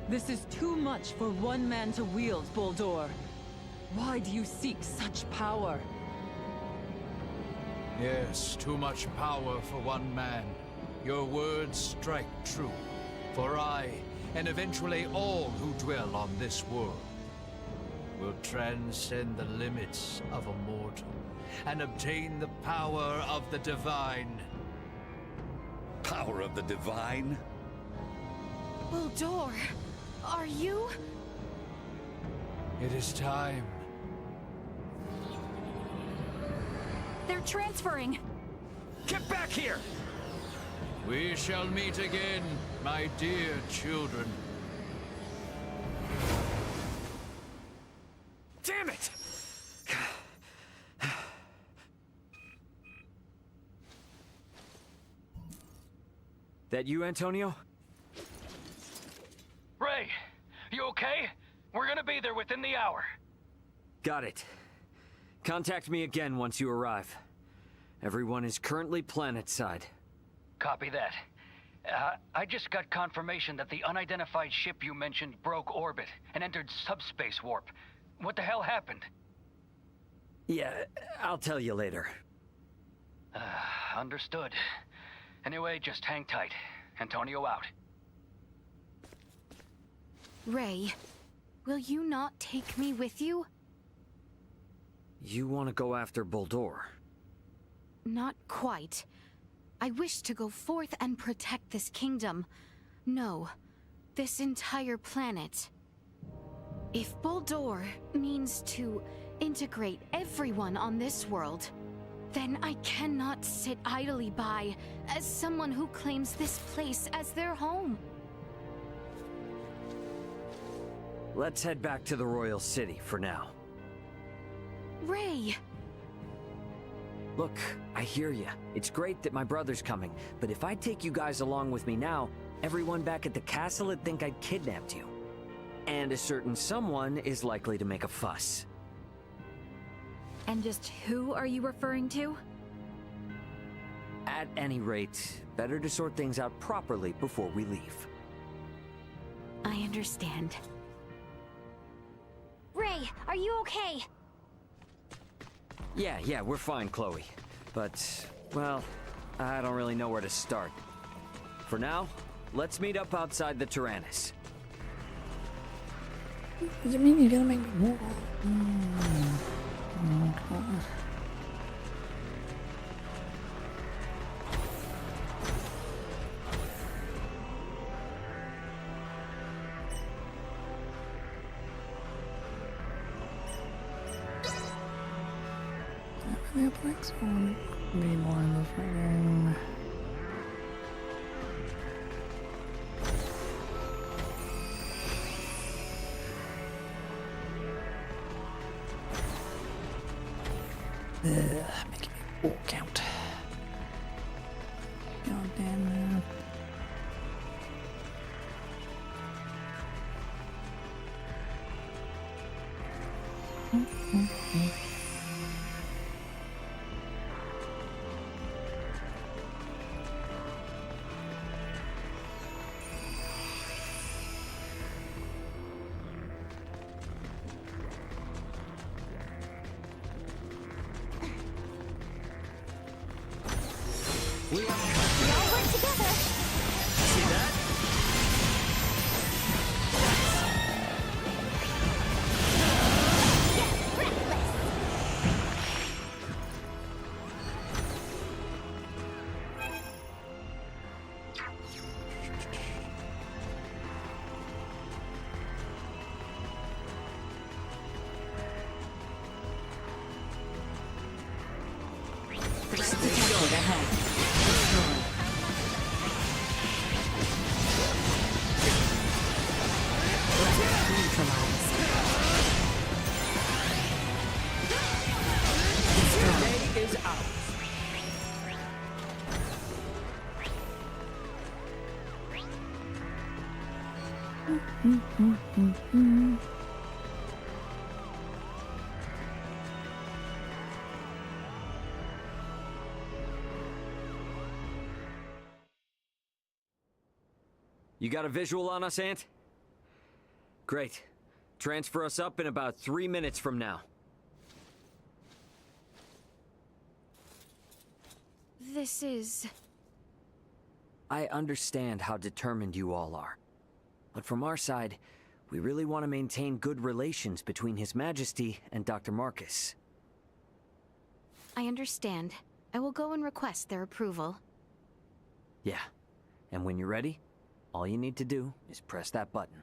This is too much for one man to wield, Boldor. Why do you seek such power? Yes, too much power for one man. Your words strike true. For I, and eventually all who dwell on this world, will transcend the limits of a mortal and obtain the power of the divine. Power of the divine? Buldor, are you? It is time. They're transferring! Get back here! We shall meet again, my dear children. Damn it! That you, Antonio? Ray, you okay? We're gonna be there within the hour. Got it. Contact me again once you arrive. Everyone is currently planetside. Copy that. I just got confirmation that the unidentified ship you mentioned broke orbit and entered subspace warp. What the hell happened? Yeah, I'll tell you later. Understood. Anyway, just hang tight. Antonio out. Ray, will you not take me with you? You want to go after Buldor? Not quite. I wish to go forth and protect this kingdom. No, this entire planet. If Buldor means to integrate everyone on this world, then I cannot sit idly by as someone who claims this place as their home. Let's head back to the Royal City for now. Ray! Look, I hear ya. It's great that my brother's coming, but if I take you guys along with me now, everyone back at the castle would think I'd kidnapped you. And a certain someone is likely to make a fuss. And just who are you referring to? At any rate, better to sort things out properly before we leave. I understand. Ray, are you okay? Yeah, we're fine, Chloe. But, well, I don't really know where to start. For now, let's meet up outside the Tyrannus. Does it mean you're gonna make me walk? The up next one be more in the friggin' making me walk out. God damn it. We all work together. See that? You got a visual on us, Ant? Great. Transfer us up in about 3 minutes from now. This is... I understand how determined you all are. But from our side, we really want to maintain good relations between His Majesty and Dr. Marcus. I understand. I will go and request their approval. Yeah. And when you're ready, all you need to do is press that button.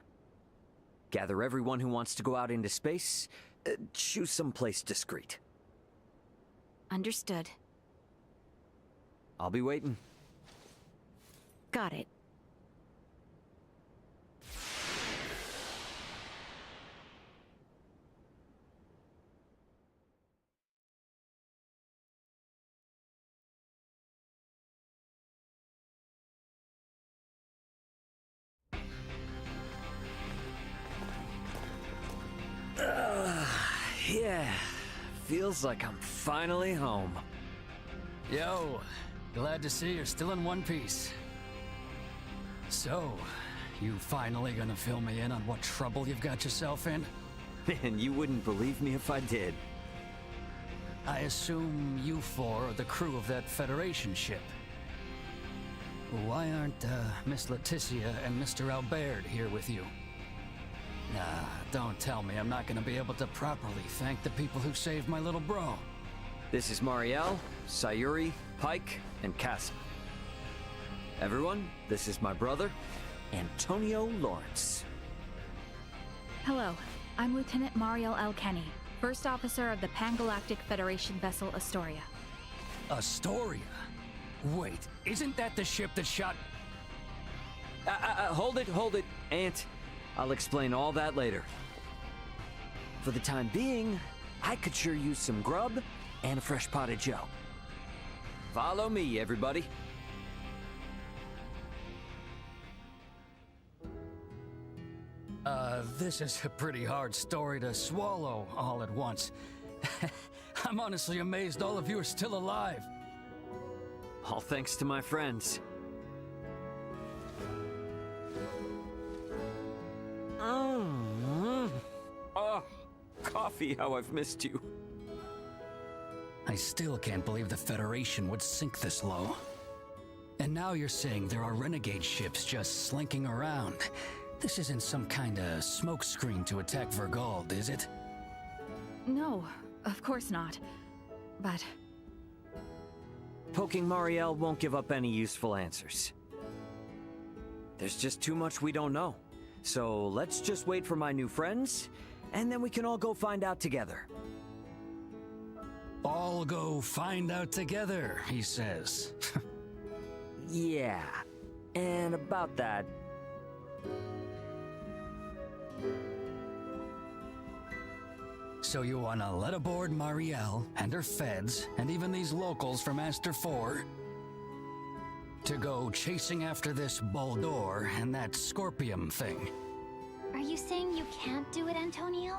Gather everyone who wants to go out into space. Choose someplace discreet. Understood. I'll be waiting. Got it. Yeah, feels like I'm finally home. Yo, glad to see you're still in one piece. So, you finally gonna fill me in on what trouble you've got yourself in? Man, you wouldn't believe me if I did. I assume you four are the crew of that Federation ship. Why aren't Miss Leticia and Mr. Albert here with you? Nah, don't tell me I'm not gonna be able to properly thank the people who saved my little bro. This is Marielle, Sayuri, Pike, and Cassim. Everyone, this is my brother, Antonio Lawrence. Hello, I'm Lieutenant Mariel Alkenny, First Officer of the Pan-Galactic Federation vessel Astoria. Astoria? Wait, isn't that the ship that shot... Hold it, Ant. I'll explain all that later. For the time being, I could sure use some grub and a fresh pot of joe. Follow me, everybody. This is a pretty hard story to swallow all at once. I'm honestly amazed all of you are still alive. All thanks to my friends. Oh, coffee, how I've missed you. I still can't believe the Federation would sink this low. And now you're saying there are renegade ships just slinking around. This isn't some kind of smokescreen to attack Vergald, is it? No, of course not. But... Poking Marielle won't give up any useful answers. There's just too much we don't know. So let's just wait for my new friends, and then we can all go find out together. All go find out together, he says. Yeah, and about that... So you wanna let aboard Marielle and her feds, and even these locals from Aster 4, to go chasing after this Boldor and that Scorpium thing? Are you saying you can't do it, Antonio?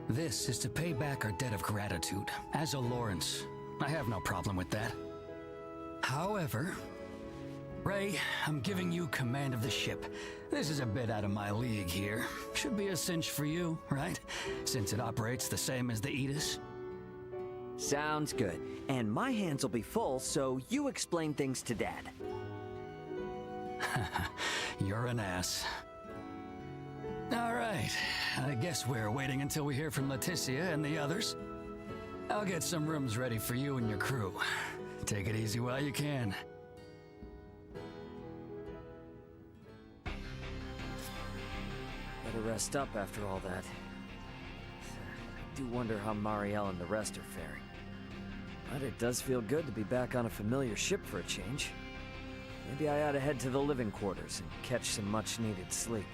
This is to pay back our debt of gratitude. As a Lawrence, I have no problem with that. However, Ray, I'm giving you command of the ship. This is a bit out of my league here. Should be a cinch for you, right? Since it operates the same as the Aegis. Sounds good. And my hands will be full, so you explain things to Dad. You're an ass. All right. I guess we're waiting until we hear from Leticia and the others. I'll get some rooms ready for you and your crew. Take it easy while you can. Better rest up after all that. I do wonder how Marielle and the rest are faring. But it does feel good to be back on a familiar ship for a change. Maybe I ought to head to the living quarters and catch some much-needed sleep.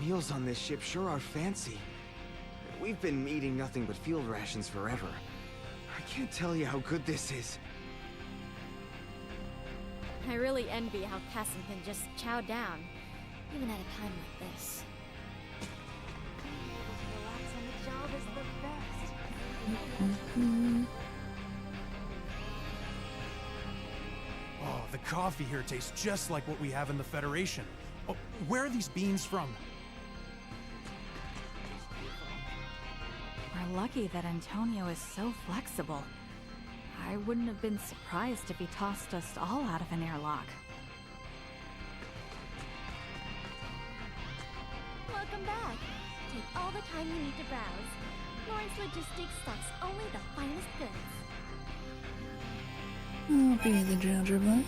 Meals on this ship sure are fancy. We've been eating nothing but field rations forever. I can't tell you how good this is. I really envy how Cassim can just chow down, even at a time like this. Relax on the job is the best. Oh, the The coffee here tastes just like what we have in the Federation. Oh, where are these beans from? We're lucky that Antonio is so flexible. I wouldn't have been surprised if he tossed us all out of an airlock. Welcome back. Take all the time you need to browse. Lawrence Logistics stocks only the finest goods. I'll be the judge of that.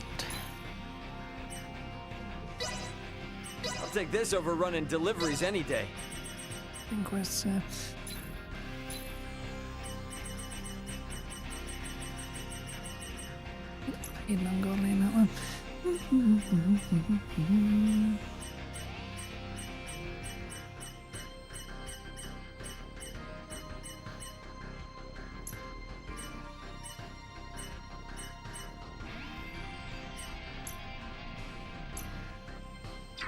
I'll take this over running deliveries any day. Inquest, Paid ungodly in that one.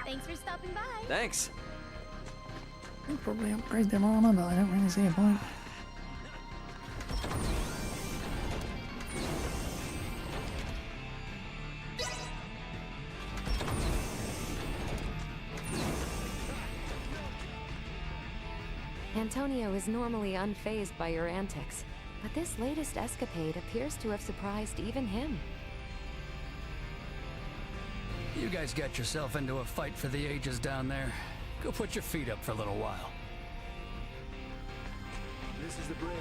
Thanks for stopping by. Thanks. I'll probably upgrade their armor, but I don't really see a point. Antonio is normally unfazed by your antics, but this latest escapade appears to have surprised even him. You guys got yourself into a fight for the ages down there. Go put your feet up for a little while. This is the bridge.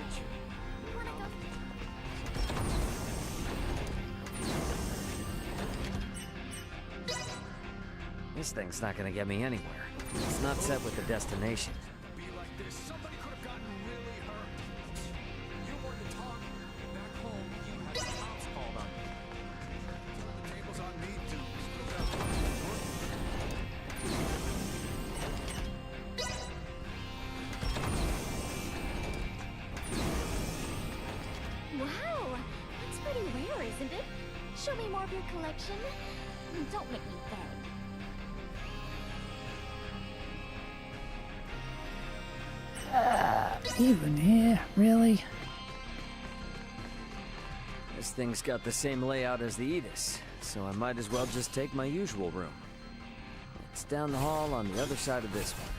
This thing's not gonna get me anywhere. It's not set with the destination. Somebody could have gotten really hurt. You were the target. Back home, you had the cops called on you. Turn the tables on me, too. Wow, that's pretty rare, isn't it? Show me more of your collection. Don't make me beg. Even here, really? This thing's got the same layout as the Edis, so I might as well just take my usual room. It's down the hall on the other side of this one.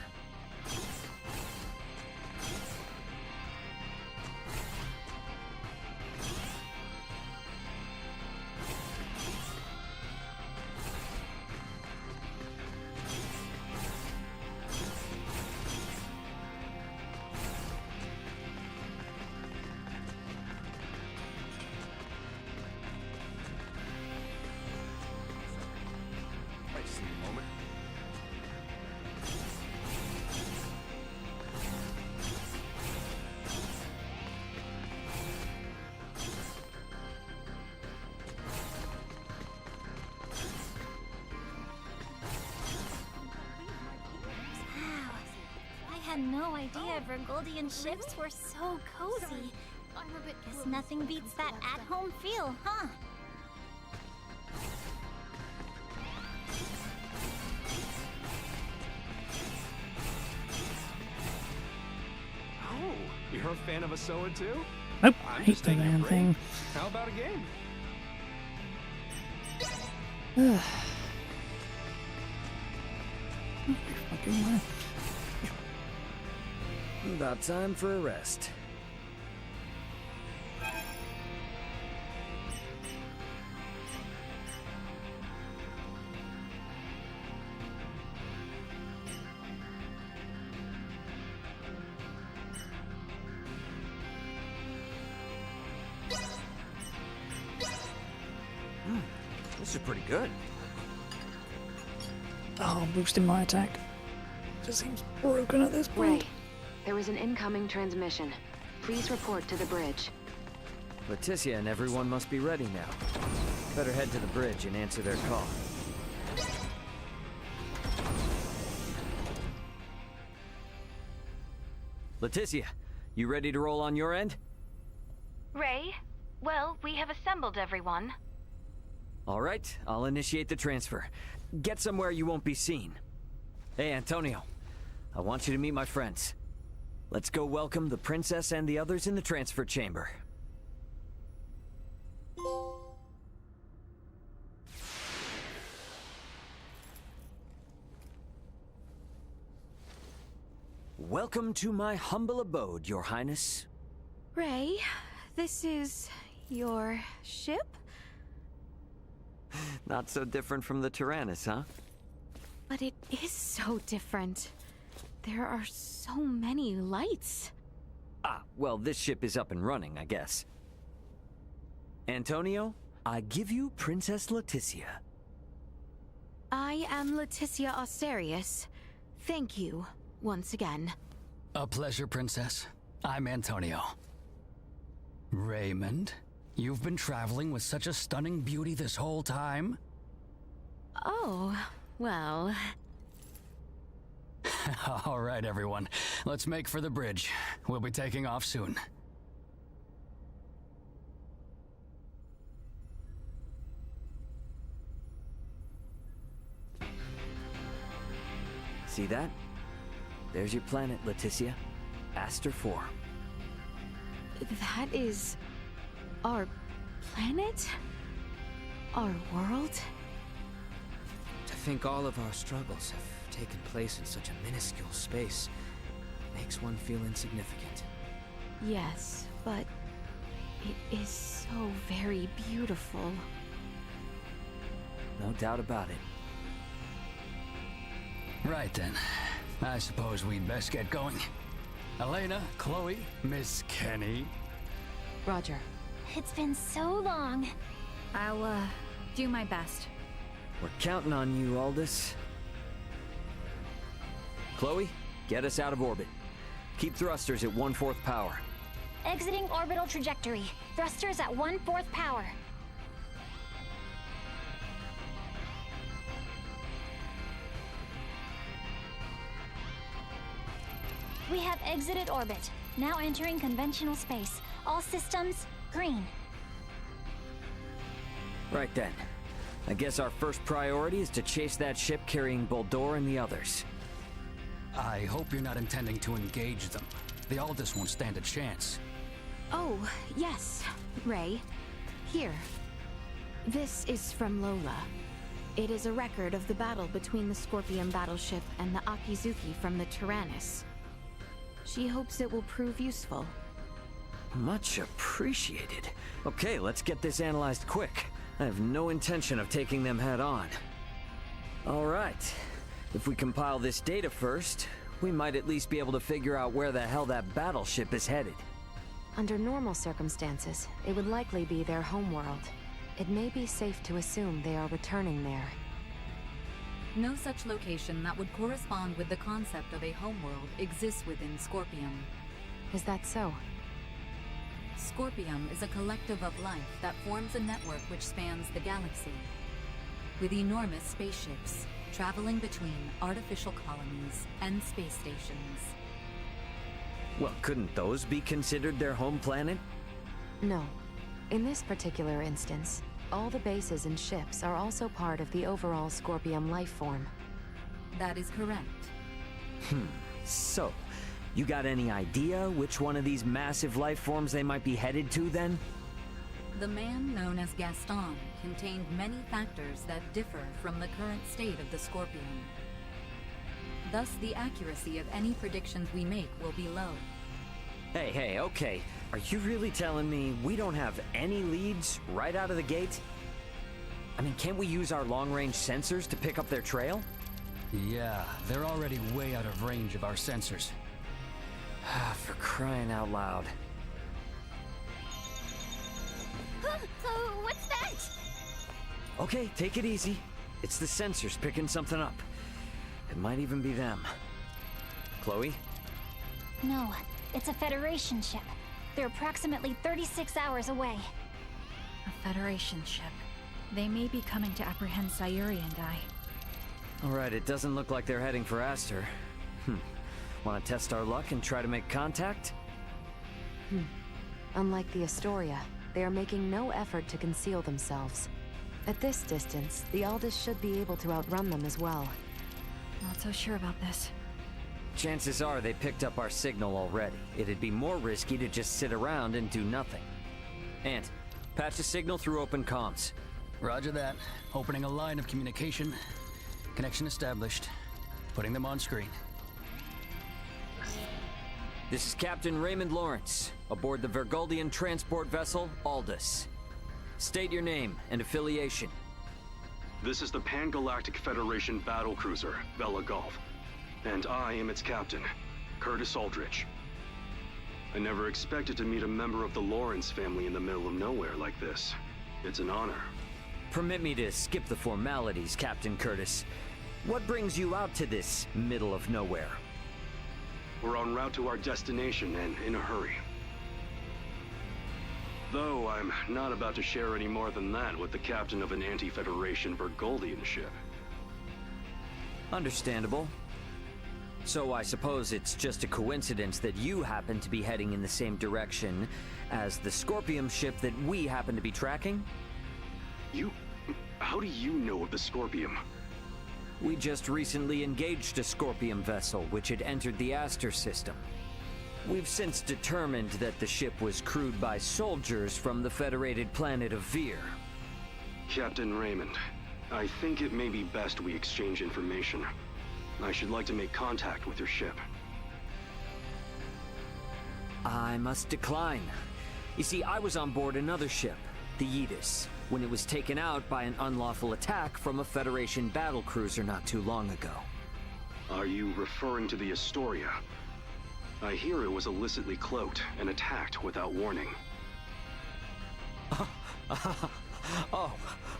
I just need a moment. I had no idea Virgoldian ships were so cozy. Guess nothing beats that at-home feel, huh? Oh, you're a fan of Asoa too? Nope, I I'm hate just the taking a damn break. thing. How about a game? Fucking way. About time for a rest. This is pretty good. Oh, boosting my attack. Just seems broken at this Ray, point. there is an incoming transmission. Please report to the bridge. Leticia and everyone must be ready now. Better head to the bridge and answer their call. Leticia, you ready to roll on your end? Ray, well, we have assembled everyone. All right, I'll initiate the transfer. Get somewhere you won't be seen. Hey, Antonio, I want you to meet my friends. Let's go welcome the princess and the others in the transfer chamber. Welcome to my humble abode, Your Highness. Ray, this is your ship? Not so different from the Tyrannus, huh? But it is so different. There are so many lights. Ah, well, this ship is up and running, I guess. Antonio, I give you Princess Leticia. I am Leticia Asterius. Thank you, once again. A pleasure, Princess. I'm Antonio. Raymond, you've been traveling with such a stunning beauty this whole time? Oh, well... All right, everyone. Let's make for the bridge. We'll be taking off soon. See that? There's your planet, Leticia. Aster 4. That is... our planet? Our world? To think all of our struggles have taken place in such a minuscule space makes one feel insignificant. Yes, but it is so very beautiful. No doubt about it. Right then. I suppose we'd best get going. Elena, Chloe, Miss Kenny. Roger. It's been so long. I'll, do my best. We're counting on you, Aldous. Chloe, get us out of orbit. Keep thrusters at 1/4 power. Exiting orbital trajectory. Thrusters at 1/4 power. We have exited orbit. Now entering conventional space. All systems, green. Right then. I guess our first priority is to chase that ship carrying Boldor and the others. I hope you're not intending to engage them. The Aldous won't stand a chance. Oh, yes, Ray. Here. This is from Lola. It is a record of the battle between the Scorpion battleship and the Akizuki from the Tyrannus. She hopes it will prove useful. Much appreciated. Okay, let's get this analyzed quick. I have no intention of taking them head on. All right. If we compile this data first, we might at least be able to figure out where the hell that battleship is headed. Under normal circumstances, it would likely be their homeworld. It may be safe to assume they are returning there. No such location that would correspond with the concept of a homeworld exists within Scorpium. Is that so? Scorpium is a collective of life that forms a network which spans the galaxy, with enormous spaceships traveling between artificial colonies and space stations. Well, couldn't those be considered their home planet? No. In this particular instance, all the bases and ships are also part of the overall Scorpium life form. That is correct. So, you got any idea which one of these massive life forms they might be headed to then? The man known as Gaston contained many factors that differ from the current state of the Scorpion. Thus, the accuracy of any predictions we make will be low. Hey, okay. Are you really telling me we don't have any leads right out of the gate? I mean, can't we use our long-range sensors to pick up their trail? Yeah, they're already way out of range of our sensors. For crying out loud. What's that? Okay, take it easy. It's the sensors picking something up. It might even be them. Chloe? No, it's a Federation ship. They're approximately 36 hours away. A Federation ship. They may be coming to apprehend Sayuri and I. Alright, it doesn't look like they're heading for Aster. Want to test our luck and try to make contact? Unlike the Astoria, they are making no effort to conceal themselves. At this distance, the Aldous should be able to outrun them as well. Not so sure about this. Chances are they picked up our signal already. It'd be more risky to just sit around and do nothing. Ant, patch a signal through open comms. Roger that. Opening a line of communication. Connection established. Putting them on screen. This is Captain Raymond Lawrence, aboard the Vergoldian transport vessel, Aldous. State your name and affiliation. This is the Pan-Galactic Federation battlecruiser, Bella Golf, and I am its captain, Curtis Aldrich. I never expected to meet a member of the Lawrence family in the middle of nowhere like this. It's an honor. Permit me to skip the formalities, Captain Curtis. What brings you out to this middle of nowhere? We're en route to our destination and in a hurry. Though I'm not about to share any more than that with the captain of an anti-Federation Vergoldian ship. Understandable. So I suppose it's just a coincidence that you happen to be heading in the same direction as the Scorpium ship that we happen to be tracking? How do you know of the Scorpium? We just recently engaged a Scorpium vessel which had entered the Aster system. We've since determined that the ship was crewed by soldiers from the federated planet of Vir. Captain Raymond, I think it may be best we exchange information. I should like to make contact with your ship. I must decline. You see, I was on board another ship, the Aegis, when it was taken out by an unlawful attack from a Federation battlecruiser not too long ago. Are you referring to the Astoria? I hear it was illicitly cloaked and attacked without warning. Oh,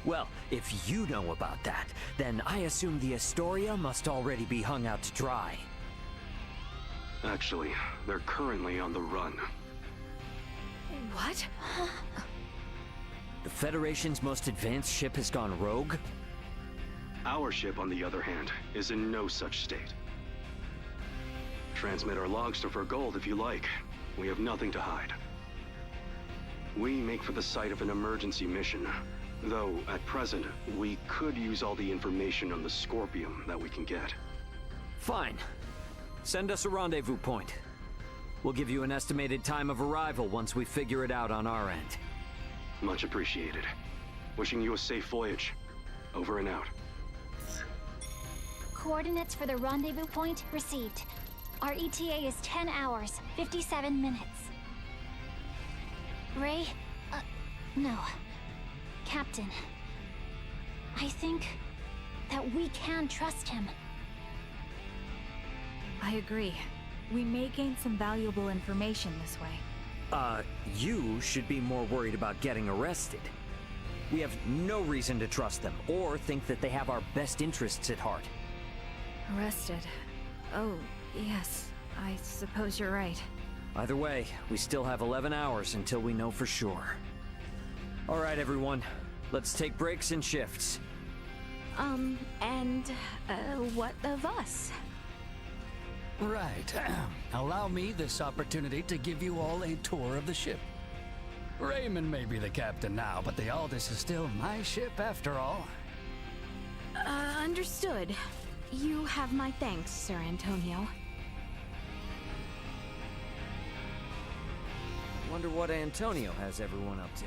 well, if you know about that, then I assume the Astoria must already be hung out to dry. Actually, they're currently on the run. What? The Federation's most advanced ship has gone rogue? Our ship, on the other hand, is in no such state. Transmit our logs to Vergold if you like. We have nothing to hide. We make for the site of an emergency mission, though at present, we could use all the information on the Scorpium that we can get. Fine. Send us a rendezvous point. We'll give you an estimated time of arrival once we figure it out on our end. Much appreciated. Wishing you a safe voyage. Over and out. Coordinates for the rendezvous point received. Our ETA is 10 hours, 57 minutes. Ray? No. Captain. I think that we can trust him. I agree. We may gain some valuable information this way. You should be more worried about getting arrested. We have no reason to trust them, or think that they have our best interests at heart. Arrested. Oh, yes. I suppose you're right. Either way, we still have 11 hours until we know for sure. All right, everyone. Let's take breaks and shifts. What of us? Right. Allow me this opportunity to give you all a tour of the ship. Raymond may be the captain now, but the Aldous is still my ship after all. Understood. You have my thanks, Sir Antonio. Wonder what Antonio has everyone up to.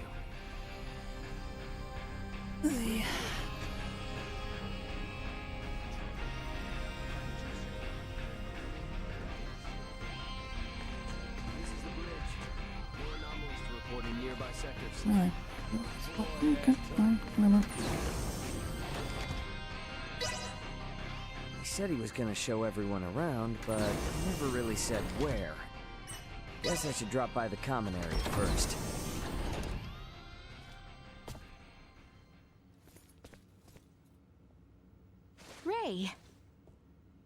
Right. Okay, fine, whatever. He said he was gonna show everyone around, but never really said where. Guess I should drop by the common area first. Ray!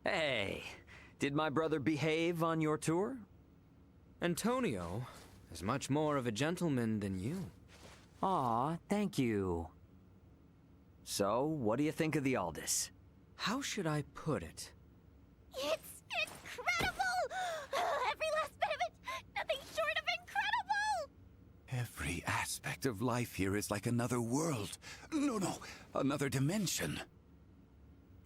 Hey! Did my brother behave on your tour? Antonio is much more of a gentleman than you. Aw, thank you. So, what do you think of the Aldous? How should I put it? It's incredible! Every last bit of it! Nothing short of incredible! Every aspect of life here is like another world. No, another dimension.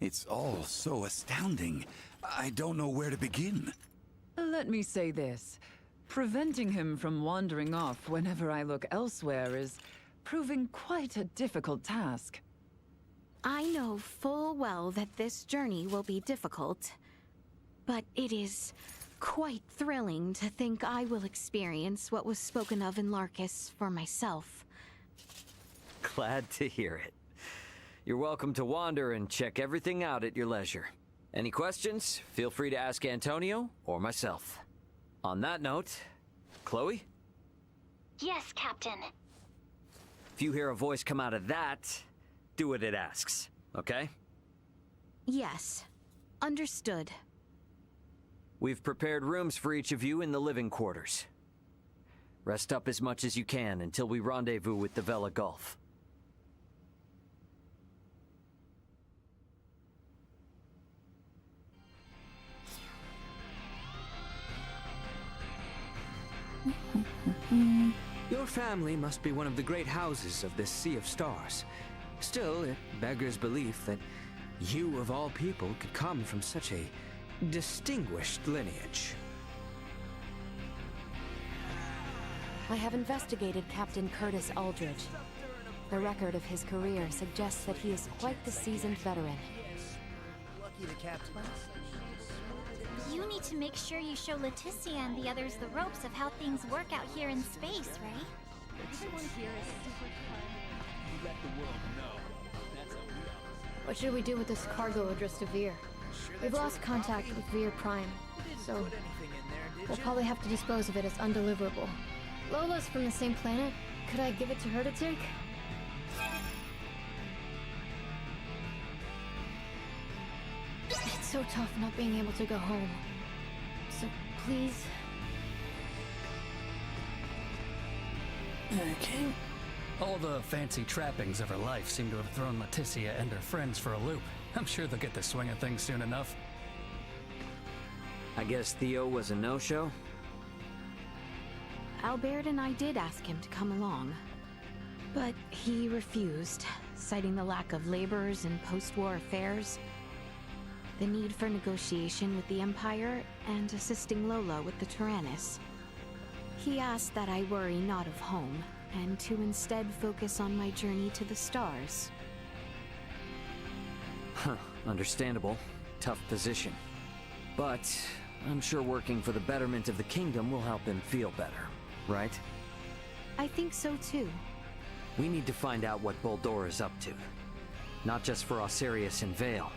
It's all so astounding. I don't know where to begin. Let me say this. Preventing him from wandering off whenever I look elsewhere is proving quite a difficult task. I know full well that this journey will be difficult, but it is quite thrilling to think I will experience what was spoken of in Larkus for myself. Glad to hear it. You're welcome to wander and check everything out at your leisure. Any questions? Feel free to ask Antonio or myself. On that note, Chloe? Yes, Captain. If you hear a voice come out of that, do what it asks, okay? Yes. Understood. We've prepared rooms for each of you in the living quarters. Rest up as much as you can until we rendezvous with the Vela Gulf. Your family must be one of the great houses of this sea of stars. Still, it beggars belief that you, of all people, could come from such a distinguished lineage. I have investigated Captain Curtis Aldridge. The record of his career suggests that he is quite the seasoned veteran. Lucky the captain. You need to make sure you show Leticia and the others the ropes of how things work out here in space, Ray. Everyone here is super fun. You let the world know. That's how we are. What should we do with this cargo addressed to Veer? We've lost contact with Veer Prime, so we'll probably have to dispose of it as undeliverable. Lola's from the same planet. Could I give it to her to take? It's so tough not being able to go home. So please. Okay. All the fancy trappings of her life seem to have thrown Leticia and her friends for a loop. I'm sure they'll get the swing of things soon enough. I guess Theo was a no-show? Albert and I did ask him to come along, but he refused, citing the lack of laborers in post-war affairs, the need for negotiation with the Empire, and assisting Lola with the Tyrannus. He asked that I worry not of home, and to instead focus on my journey to the stars. Huh, understandable. Tough position. But I'm sure working for the betterment of the kingdom will help him feel better, right? I think so too. We need to find out what Boldor is up to. Not just for Osirius and Vale,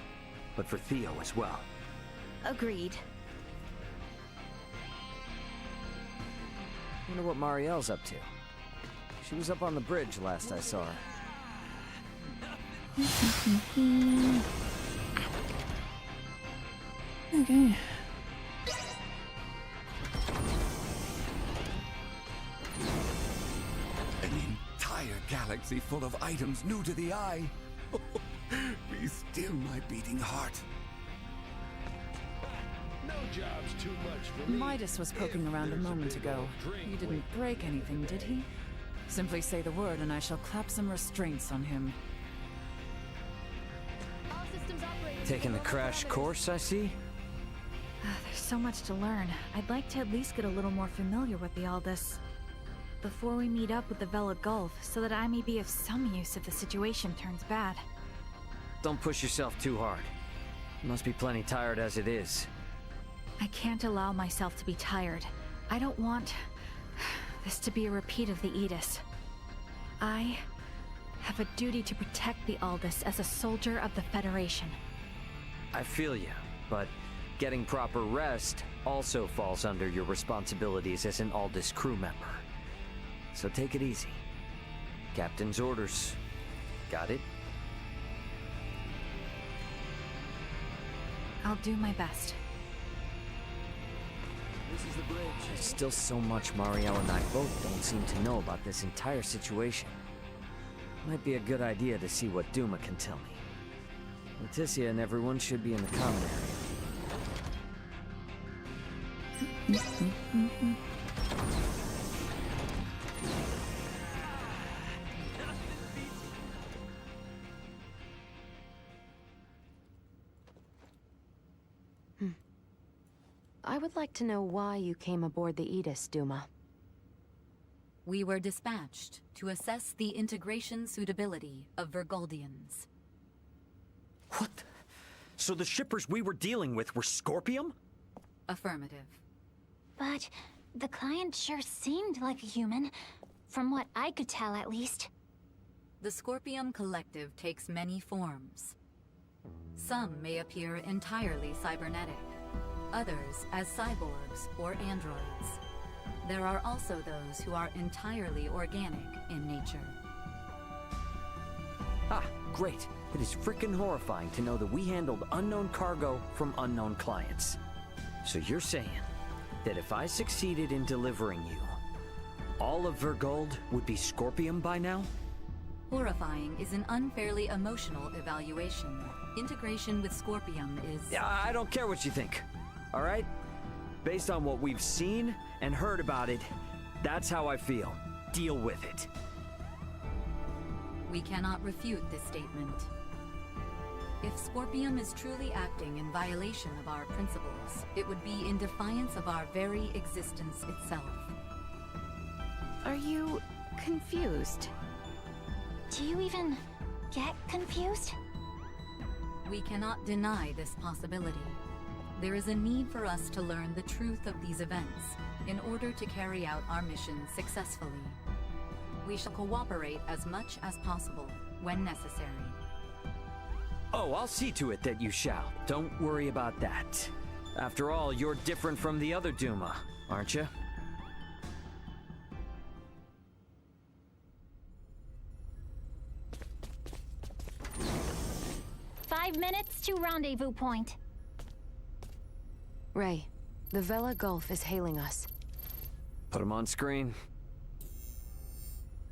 but for Theo as well. Agreed. Wonder what Marielle's up to. She was up on the bridge last I saw her. Okay. An entire galaxy full of items new to the eye. Be still, my beating heart. No job's too much for me. Midas was poking around a moment ago. He didn't break anything, did he? Simply say the word and I shall clap some restraints on him. Taking the crash course, I see? There's so much to learn. I'd like to at least get a little more familiar with the Aldous before we meet up with the Vela Gulf, so that I may be of some use if the situation turns bad. Don't push yourself too hard. You must be plenty tired as it is. I can't allow myself to be tired. I don't want this to be a repeat of the Aegis. I have a duty to protect the Aldous as a soldier of the Federation. I feel you, but getting proper rest also falls under your responsibilities as an Aldous crew member. So take it easy. Captain's orders. Got it? I'll do my best. This is the bridge. There's still so much Marielle and I both don't seem to know about this entire situation. Might be a good idea to see what Duma can tell me. Leticia and everyone should be in the common area. I would like to know why you came aboard the Aegis, Duma. We were dispatched to assess the integration suitability of Vergoldians. What? So the shippers we were dealing with were Scorpium? Affirmative. But the client sure seemed like a human, from what I could tell at least. The Scorpium Collective takes many forms. Some may appear entirely cybernetic, others as cyborgs or androids. There are also those who are entirely organic in nature. Ah, great. It is frickin' horrifying to know that we handled unknown cargo from unknown clients. So you're saying that if I succeeded in delivering you, all of Vergold would be Scorpium by now? Horrifying is an unfairly emotional evaluation. Integration with Scorpium is... I don't care what you think, all right? Based on what we've seen and heard about it, that's how I feel. Deal with it. We cannot refute this statement. If Scorpium is truly acting in violation of our principles, it would be in defiance of our very existence itself. Are you confused? Do you even get confused? We cannot deny this possibility. There is a need for us to learn the truth of these events in order to carry out our mission successfully. We shall cooperate as much as possible when necessary. Oh, I'll see to it that you shall. Don't worry about that. After all, you're different from the other Duma, aren't you? "5 minutes to rendezvous point." Ray, the Vela Gulf is hailing us. Put him on screen.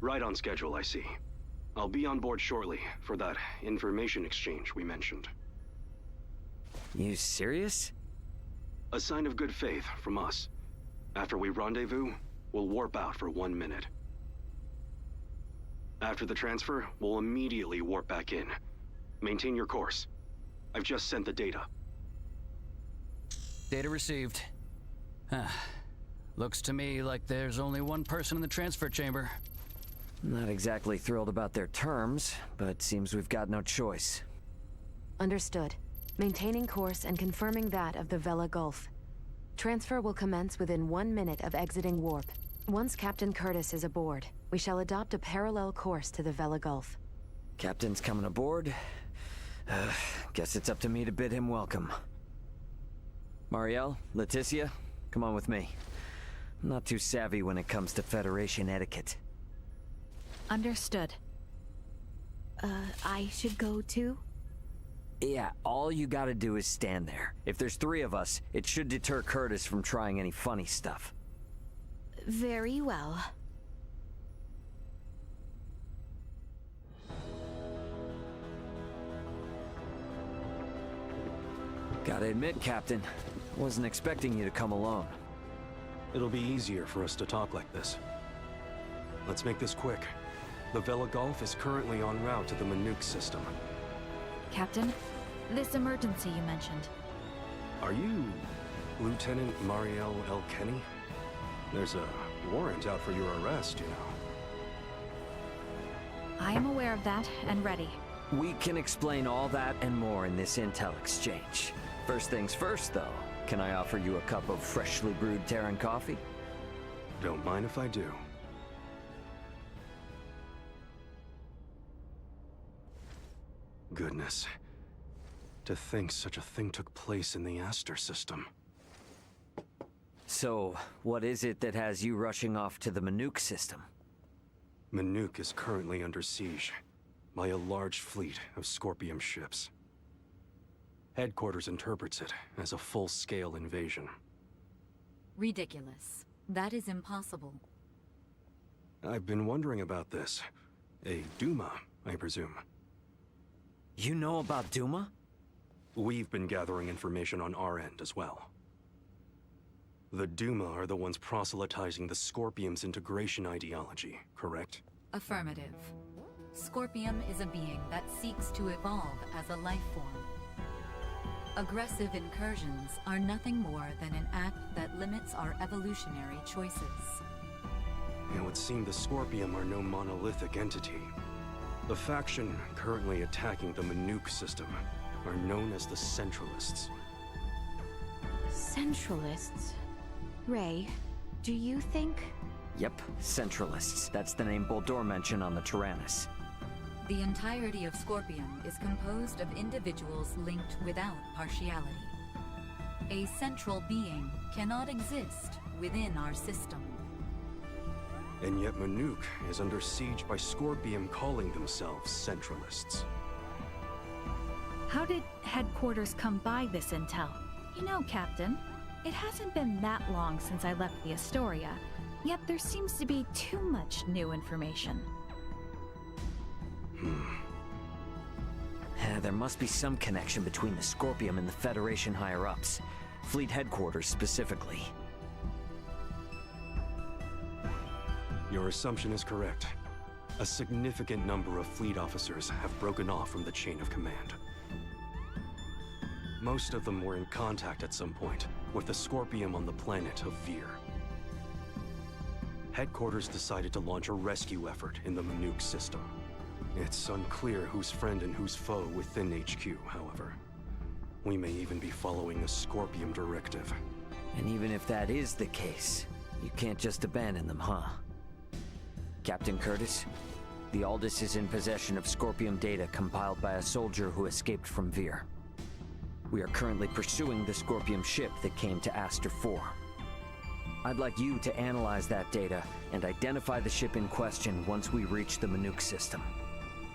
Right on schedule, I see. I'll be on board shortly for that information exchange we mentioned. You serious? A sign of good faith from us. After we rendezvous, we'll warp out for 1 minute. After the transfer, we'll immediately warp back in. Maintain your course. I've just sent the data. Data received. Looks to me like there's only one person in the transfer chamber. Not exactly thrilled about their terms, but seems we've got no choice. Understood. Maintaining course and confirming that of the Vela Gulf. Transfer will commence within 1 minute of exiting warp. Once Captain Curtis is aboard, we shall adopt a parallel course to the Vela Gulf. Captain's coming aboard. Guess it's up to me to bid him welcome. Marielle, Leticia, come on with me. I'm not too savvy when it comes to Federation etiquette. Understood. I should go too? Yeah, all you gotta do is stand there. If there's 3 of us, it should deter Curtis from trying any funny stuff. Very well. Gotta admit, Captain, wasn't expecting you to come alone. It'll be easier for us to talk like this. Let's make this quick. The Vela Gulf is currently en route to the Manuk system. Captain, this emergency you mentioned. Are you Lieutenant Marielle L. Kenny? There's a warrant out for your arrest, you know. I am aware of that and ready. We can explain all that and more in this intel exchange. First things first, though. Can I offer you a cup of freshly brewed Terran coffee? Don't mind if I do. Goodness. To think such a thing took place in the Aster system. So, what is it that has you rushing off to the Manuk system? Manuk is currently under siege by a large fleet of Scorpium ships. Headquarters interprets it as a full-scale invasion. Ridiculous. That is impossible. I've been wondering about this. A Duma, I presume. You know about Duma? We've been gathering information on our end as well. The Duma are the ones proselytizing the Scorpium's integration ideology, correct? Affirmative. Scorpium is a being that seeks to evolve as a life form. Aggressive incursions are nothing more than an act that limits our evolutionary choices. It would seem the Scorpium are no monolithic entity. The faction currently attacking the Manuk system are known as the Centralists. Centralists? Ray, do you think? Yep, Centralists. That's the name Boldor mentioned on the Tyrannus. The entirety of Scorpium is composed of individuals linked without partiality. A central being cannot exist within our system. And yet Manuk is under siege by Scorpium calling themselves Centralists. How did headquarters come by this intel? You know, Captain, it hasn't been that long since I left the Astoria, yet there seems to be too much new information. There must be some connection between the Scorpium and the Federation higher-ups. Fleet headquarters specifically. Your assumption is correct. A significant number of fleet officers have broken off from the chain of command. Most of them were in contact at some point with the Scorpium on the planet of Vir. Headquarters decided to launch a rescue effort in the Manuk system. It's unclear who's friend and who's foe within HQ, however. We may even be following a Scorpium directive. And even if that is the case, you can't just abandon them, huh? Captain Curtis, the Aldous is in possession of Scorpium data compiled by a soldier who escaped from Vir. We are currently pursuing the Scorpium ship that came to Aster 4. I'd like you to analyze that data and identify the ship in question once we reach the Manuk system.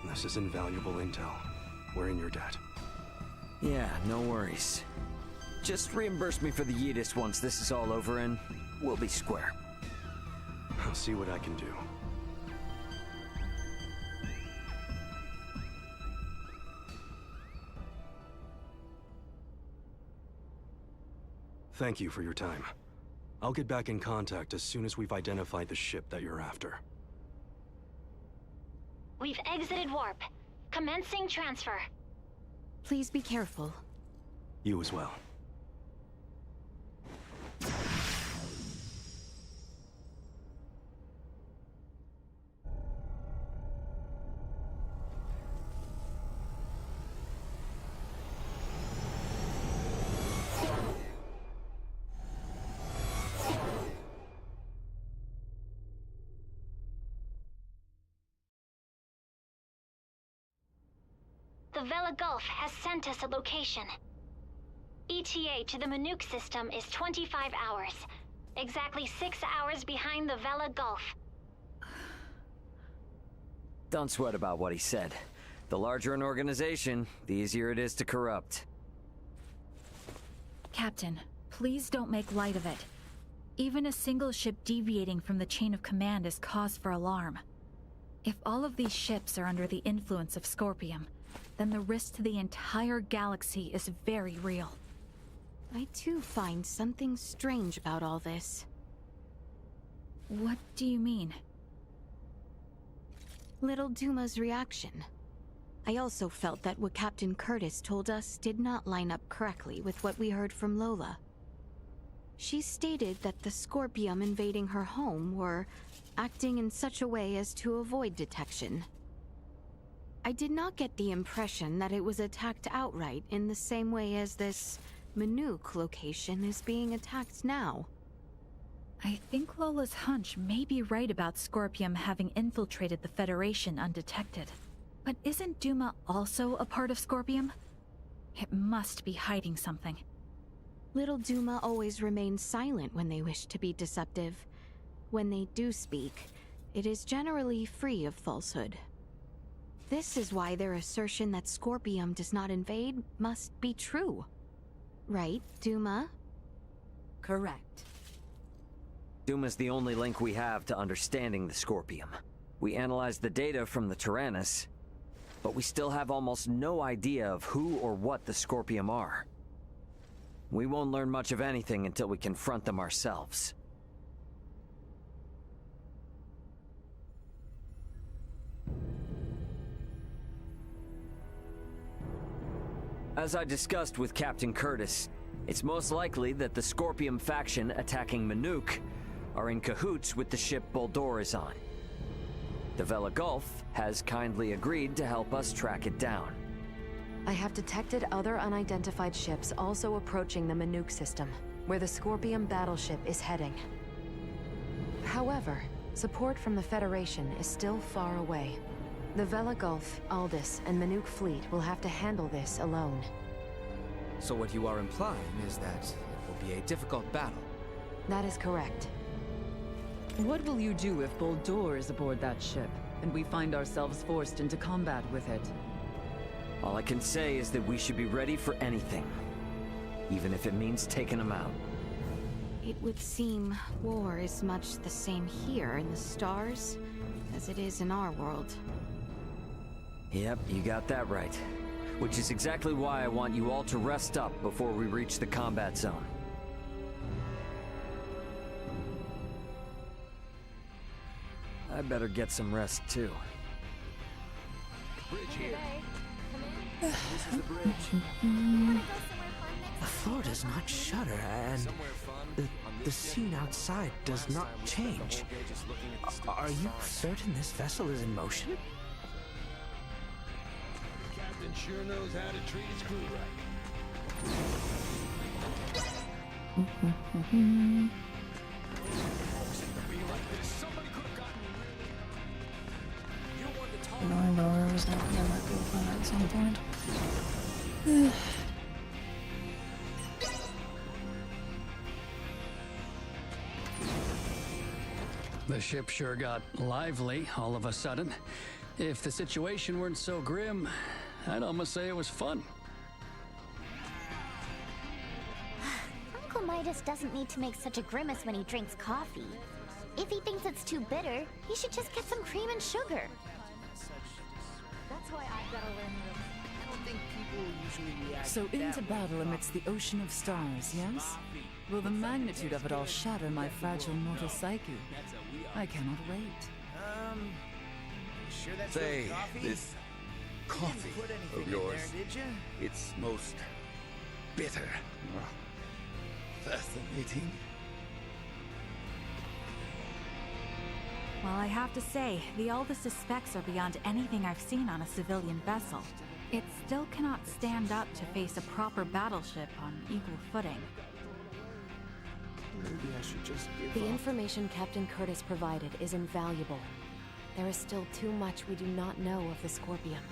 This is invaluable intel. We're in your debt. Yeah, no worries. Just reimburse me for the Yidis once this is all over and we'll be square. I'll see what I can do. Thank you for your time. I'll get back in contact as soon as we've identified the ship that you're after. We've exited warp. Commencing transfer. Please be careful. You as well. The Vela Gulf has sent us a location. ETA to the Manuk system is 25 hours. Exactly 6 hours behind the Vela Gulf. Don't sweat about what he said. The larger an organization, the easier it is to corrupt. Captain, please don't make light of it. Even a single ship deviating from the chain of command is cause for alarm. If all of these ships are under the influence of Scorpium, then the risk to the entire galaxy is very real. I too find something strange about all this. What do you mean? Little Duma's reaction. I also felt that what Captain Curtis told us did not line up correctly with what we heard from Lola. She stated that the Scorpium invading her home were acting in such a way as to avoid detection. I did not get the impression that it was attacked outright in the same way as this Manuk location is being attacked now. I think Lola's hunch may be right about Scorpium having infiltrated the Federation undetected. But isn't Duma also a part of Scorpium? It must be hiding something. Little Duma always remains silent when they wish to be deceptive. When they do speak, it is generally free of falsehood. This is why their assertion that Scorpium does not invade must be true. Right, Duma? Correct. Duma's the only link we have to understanding the Scorpium. We analyzed the data from the Tyrannus, but we still have almost no idea of who or what the Scorpium are. We won't learn much of anything until we confront them ourselves. As I discussed with Captain Curtis, it's most likely that the Scorpium faction attacking Manuk are in cahoots with the ship Boldor is on. The Vela Gulf has kindly agreed to help us track it down. I have detected other unidentified ships also approaching the Manuk system. where the Scorpion battleship is heading. However, support from the Federation is still far away. The Vela Gulf, Aldous, and Manuk fleet will have to handle this alone. So what you are implying is that it will be a difficult battle. That is correct. What will you do if Boldor is aboard that ship, and we find ourselves forced into combat with it? All I can say is that we should be ready for anything, even if it means taking them out. It would seem war is much the same here in the stars as it is in our world. Yep, you got that right. Which is exactly why I want you all to rest up before we reach the combat zone. I better get some rest too. Bridge here. This is the bridge. The floor does not shudder, and the scene outside does not change. Are you certain this vessel is in motion? The captain sure knows how to treat his crew right. Annoying, but I always know I might be able to find out at some point. The ship sure got lively all of a sudden. If the situation weren't so grim, I'd almost say it was fun. Uncle Midas doesn't need to make such a grimace when he drinks coffee. If he thinks it's too bitter, he should just get some cream and sugar. That's why I've got to learn this. I don't think people usually react. So into battle amidst the ocean of stars, yes? Will the magnitude of it all shatter my fragile mortal psyche? I cannot wait. Sure that's Say, really coffee? this coffee You didn't put anything of in yours, there, did you? it's most bitter. Fascinating. Well, I have to say, the Aldous' specs are beyond anything I've seen on a civilian vessel. It still cannot stand up to face a proper battleship on equal footing. Maybe I should just give The up. information Captain Curtis provided is invaluable. There is still too much we do not know of the Scorpion.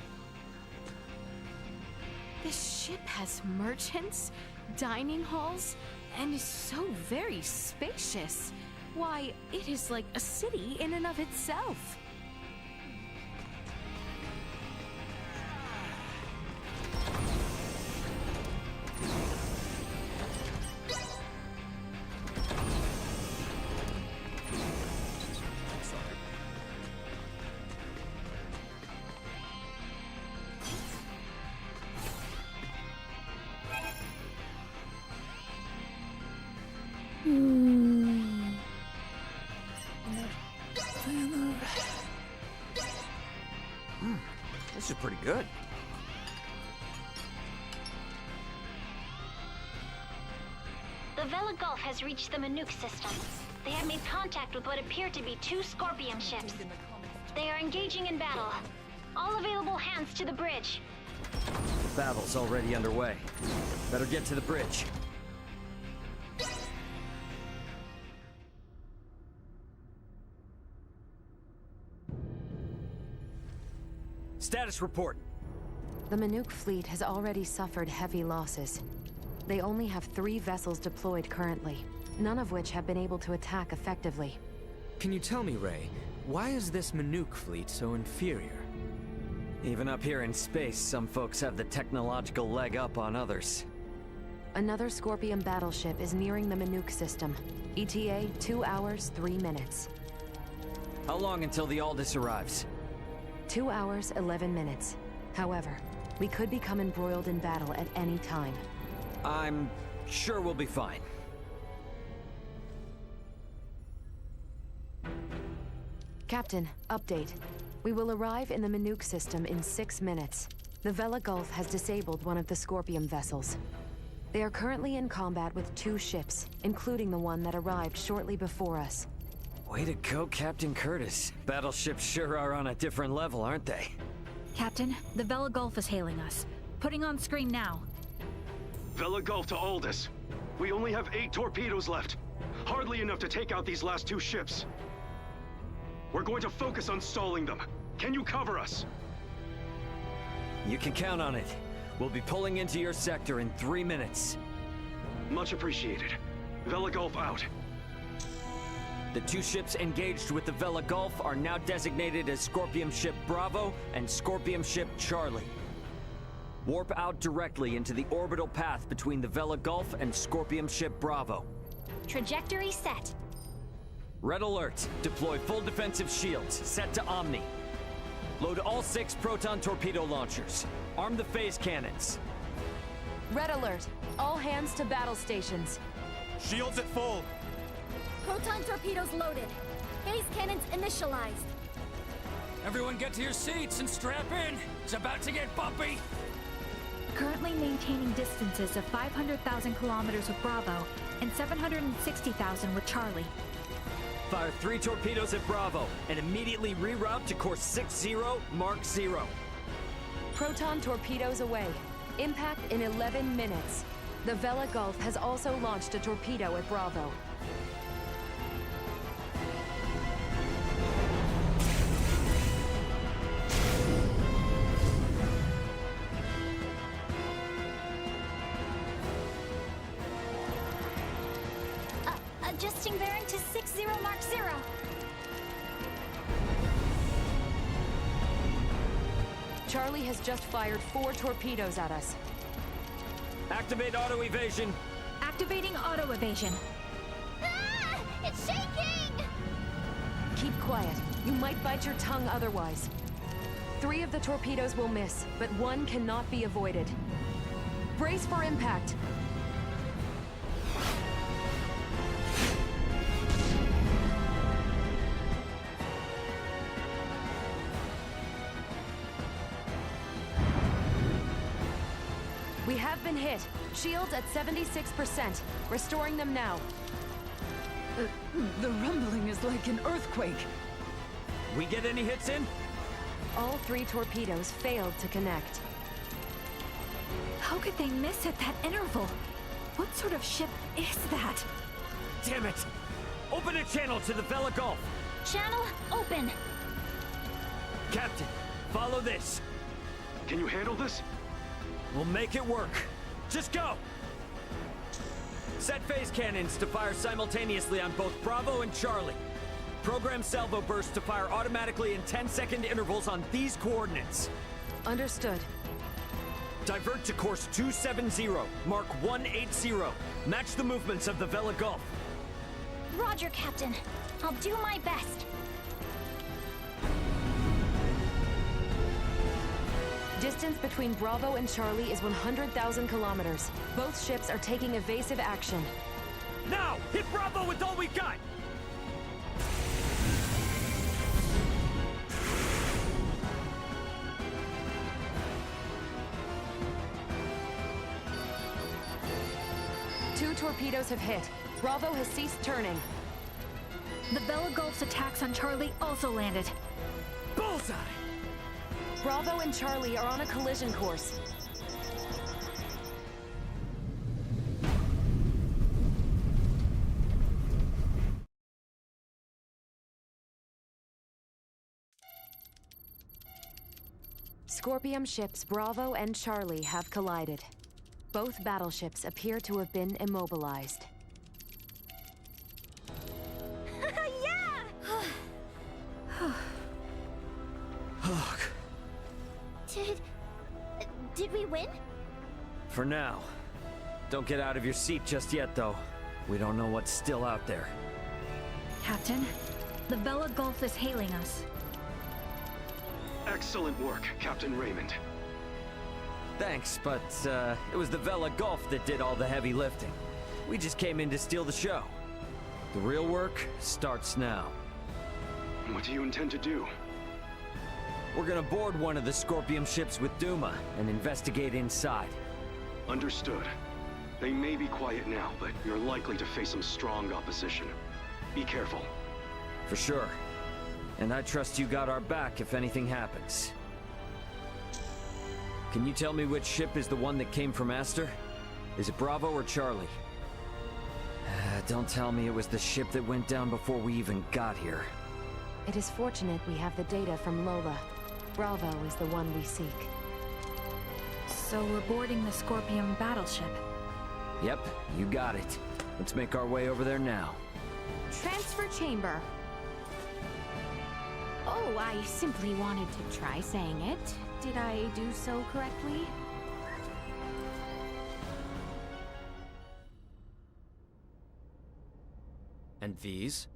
This ship has merchants, dining halls, and is so very spacious. Why, it is like a city in and of itself. This is pretty good. The Vela Gulf has reached the Manuk system. They have made contact with what appear to be 2 Scorpion ships. They are engaging in battle. All available hands to the bridge. The battle's already underway. Better get to the bridge. Status report. The Manuk fleet has already suffered heavy losses. They only have 3 vessels deployed currently, none of which have been able to attack effectively. Can you tell me, Ray, why is this Manuk fleet so inferior? Even up here in space, some folks have the technological leg up on others. Another Scorpion battleship is nearing the Manuk system. ETA 2 hours, 3 minutes. How long until the Aldous arrives? 2 hours, 11 minutes. However, we could become embroiled in battle at any time. I'm sure we'll be fine. Captain, update. We will arrive in the Manuk system in 6 minutes. The Vela Gulf has disabled one of the Scorpion vessels. They are currently in combat with 2 ships, including the one that arrived shortly before us. Way to go, Captain Curtis. Battleships sure are on a different level, aren't they? Captain, the Vela Gulf is hailing us. Putting on screen now. Vela Gulf to Aldous. We only have 8 torpedoes left. Hardly enough to take out these last 2 ships. We're going to focus on stalling them. Can you cover us? You can count on it. We'll be pulling into your sector in 3 minutes. Much appreciated. Vela Gulf out. The 2 ships engaged with the Vela Gulf are now designated as Scorpion Ship Bravo and Scorpion Ship Charlie. Warp out directly into the orbital path between the Vela Gulf and Scorpion Ship Bravo. Trajectory set. Red alert. Deploy full defensive shields. Set to Omni. Load all 6 proton torpedo launchers. Arm the phase cannons. Red alert. All hands to battle stations. Shields at full. Proton torpedoes loaded. Phase cannons initialized. Everyone get to your seats and strap in. It's about to get bumpy. Currently maintaining distances of 500,000 kilometers with Bravo and 760,000 with Charlie. Fire 3 torpedoes at Bravo and immediately reroute to course 60 Mark 0. Proton torpedoes away. Impact in 11 minutes. The Vela Gulf has also launched a torpedo at Bravo. Adjusting bearing to 60 Mark 0. Charlie has just fired 4 torpedoes at us. Activate auto evasion. Activating auto evasion. Ah! It's shaking! Keep quiet. You might bite your tongue otherwise. 3 of the torpedoes will miss, but 1 cannot be avoided. Brace for impact. We have been hit. Shields at 76%. Restoring them now. The rumbling is like an earthquake. We get any hits in? All 3 torpedoes failed to connect. How could they miss at that interval? What sort of ship is that? Damn it! Open a channel to the Vela Gulf! Channel open. Captain, follow this. Can you handle this? We'll make it work. Just go! Set phase cannons to fire simultaneously on both Bravo and Charlie. Program salvo bursts to fire automatically in 10-second intervals on these coordinates. Understood. Divert to course 270, Mark 180. Match the movements of the Vela Gulf. Roger, Captain. I'll do my best. Distance between Bravo and Charlie is 100,000 kilometers. Both ships are taking evasive action. Now! Hit Bravo with all we've got! Two torpedoes have hit. Bravo has ceased turning. The Vela Gulf's attacks on Charlie also landed. Bullseye! Bravo and Charlie are on a collision course. Scorpion ships Bravo and Charlie have collided. Both battleships appear to have been immobilized. Yeah! Did we win? For now. Don't get out of your seat just yet, though. We don't know what's still out there. Captain, the Vela Gulf is hailing us. Excellent work, Captain Raymond. Thanks, but it was the Vela Gulf that did all the heavy lifting. We just came in to steal the show. The real work starts now. What do you intend to do? We're gonna board one of the Scorpion ships with Duma and investigate inside. Understood. They may be quiet now, but you're likely to face some strong opposition. Be careful. For sure. And I trust you got our back if anything happens. Can you tell me which ship is the one that came from Aster? Is it Bravo or Charlie? Don't tell me it was the ship that went down before we even got here. It is fortunate we have the data from Lola. Bravo is the one we seek. So we're boarding the Scorpion battleship. Yep, you got it. Let's make our way over there now. Transfer chamber. Oh, I simply wanted to try saying it. Did I do so correctly? And these?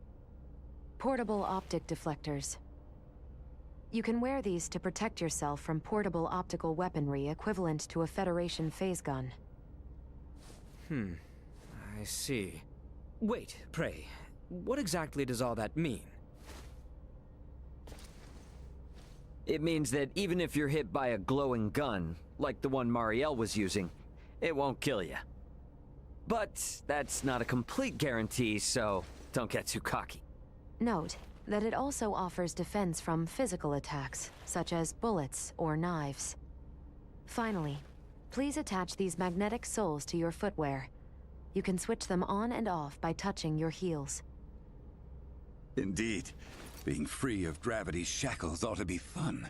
Portable optic deflectors. You can wear these to protect yourself from portable optical weaponry equivalent to a Federation phase gun. I see. Wait, pray, what exactly does all that mean? It means that even if you're hit by a glowing gun, like the one Marielle was using, it won't kill you. But that's not a complete guarantee, so don't get too cocky. Note that it also offers defense from physical attacks, such as bullets or knives. Finally, please attach these magnetic soles to your footwear. You can switch them on and off by touching your heels. Indeed. Being free of gravity's shackles ought to be fun.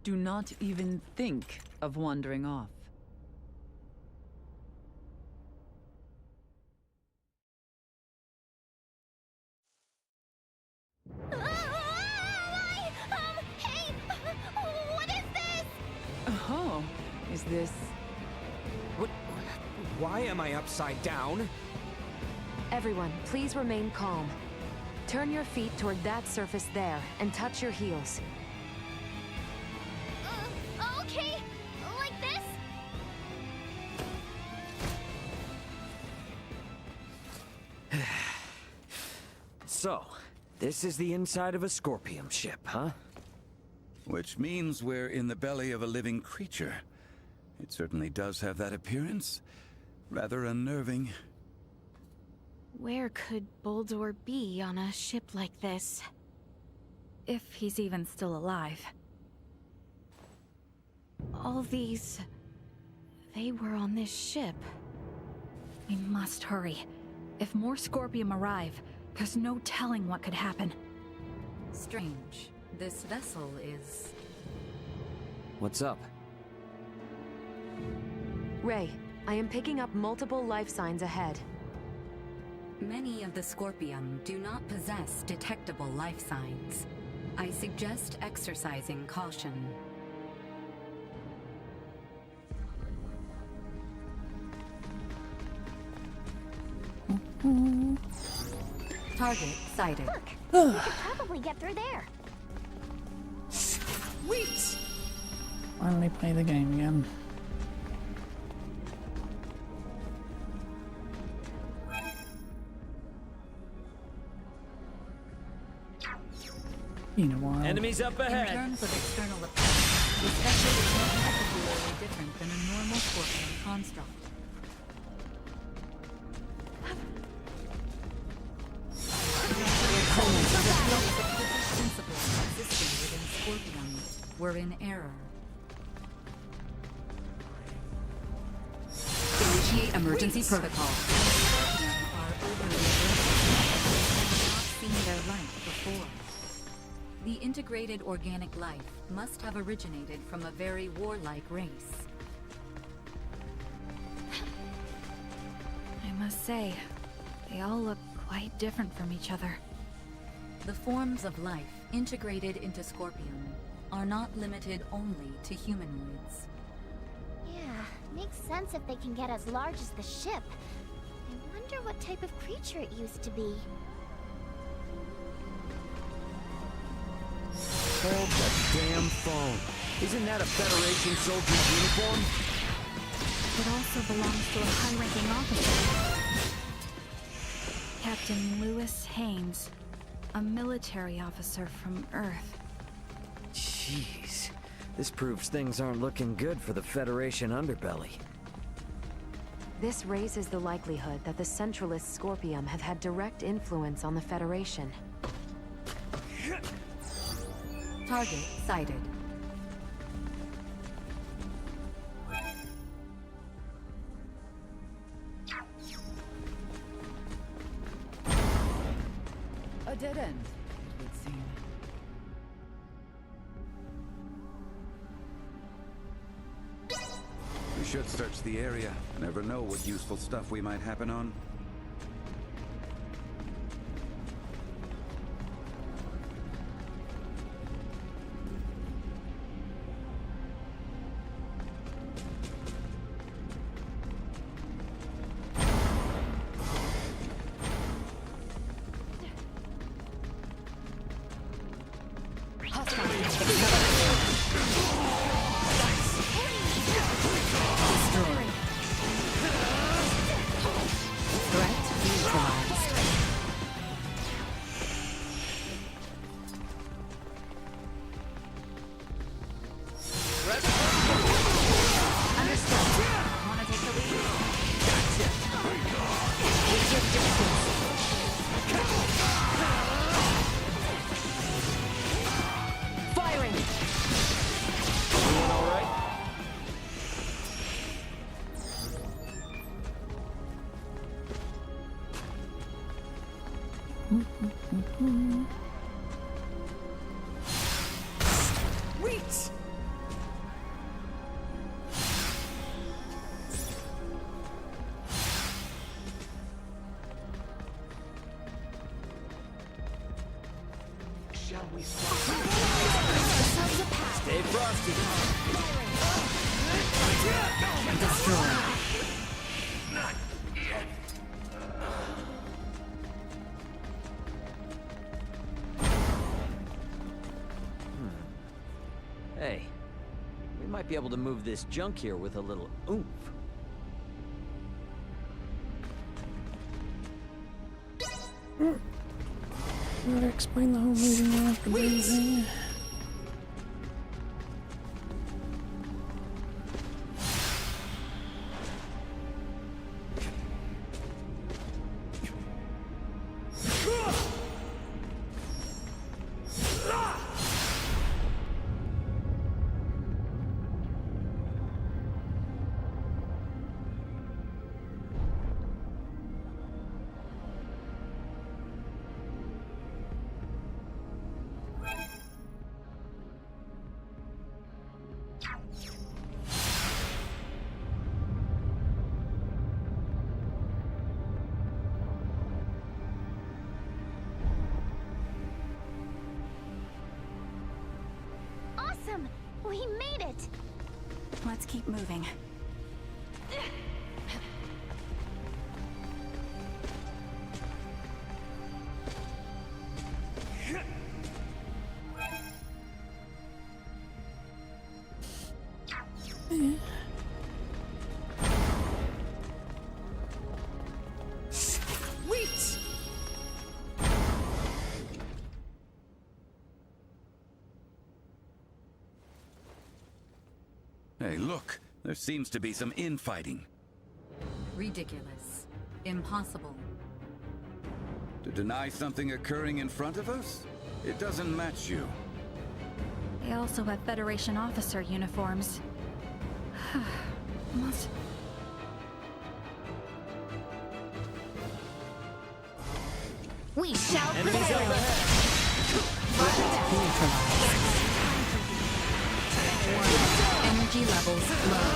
Do not even think of wandering off. Hey! What is this? Oh, is this... What? Why am I upside down? Everyone, please remain calm. Turn your feet toward that surface there, and touch your heels. Okay. Like this? So, this is the inside of a Scorpion ship, huh? Which means we're in the belly of a living creature. It certainly does have that appearance. Rather unnerving. Where could Boldor be on a ship like this? If he's even still alive. All these... they were on this ship. We must hurry. If more Scorpion arrive, there's no telling what could happen. Strange. This vessel is... What's up? Ray, I am picking up multiple life signs ahead. Many of the Scorpion do not possess detectable life signs. I suggest exercising caution. Target sighted. Look, we could probably get through there. Sweet! Finally play the game again. Been a while. Enemies up ahead! In terms of external appearance, this vessel is not particularly different than a normal Scorpion construct. Principles existing within Scorpion were in error. Initiate emergency protocol. Scorpion are overly aggressive. Have not seen their light before. The integrated organic life must have originated from a very warlike race. I must say, they all look quite different from each other. The forms of life integrated into Scorpion are not limited only to humanoids. Yeah, makes sense if they can get as large as the ship. I wonder what type of creature it used to be. Hold the damn phone. Isn't that a Federation soldier's uniform? It also belongs to a high-ranking officer. Captain Lewis Haynes, a military officer from Earth. Jeez. This proves things aren't looking good for the Federation underbelly. This raises the likelihood that the Centralist Scorpion have had direct influence on the Federation. Target sighted. would seem. We should search the area. Never know what useful stuff we might happen on. Shall we Stay frosty. Destroy. Not yet. Hey, we might be able to move this junk here with a little oomph. Gotta explain the whole moving around the thing. Awesome! We made it! Let's keep moving. Wait! Hey, look. There seems to be some infighting. Ridiculous. Impossible. To deny something occurring in front of us? It doesn't match you. They also have Federation officer uniforms. Must... We shall Enemies prevail! up Energy levels low.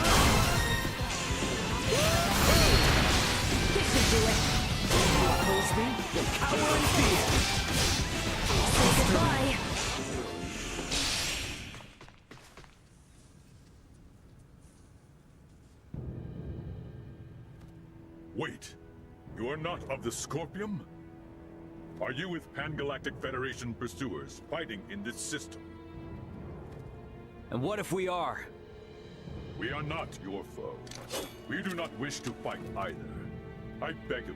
This should do it! You oppose me? You'll cower in fear! Say goodbye! Wait, you are not of the Scorpium? Are you with Pan-Galactic Federation pursuers fighting in this system? And what if we are? We are not your foe. We do not wish to fight either. I beg of you,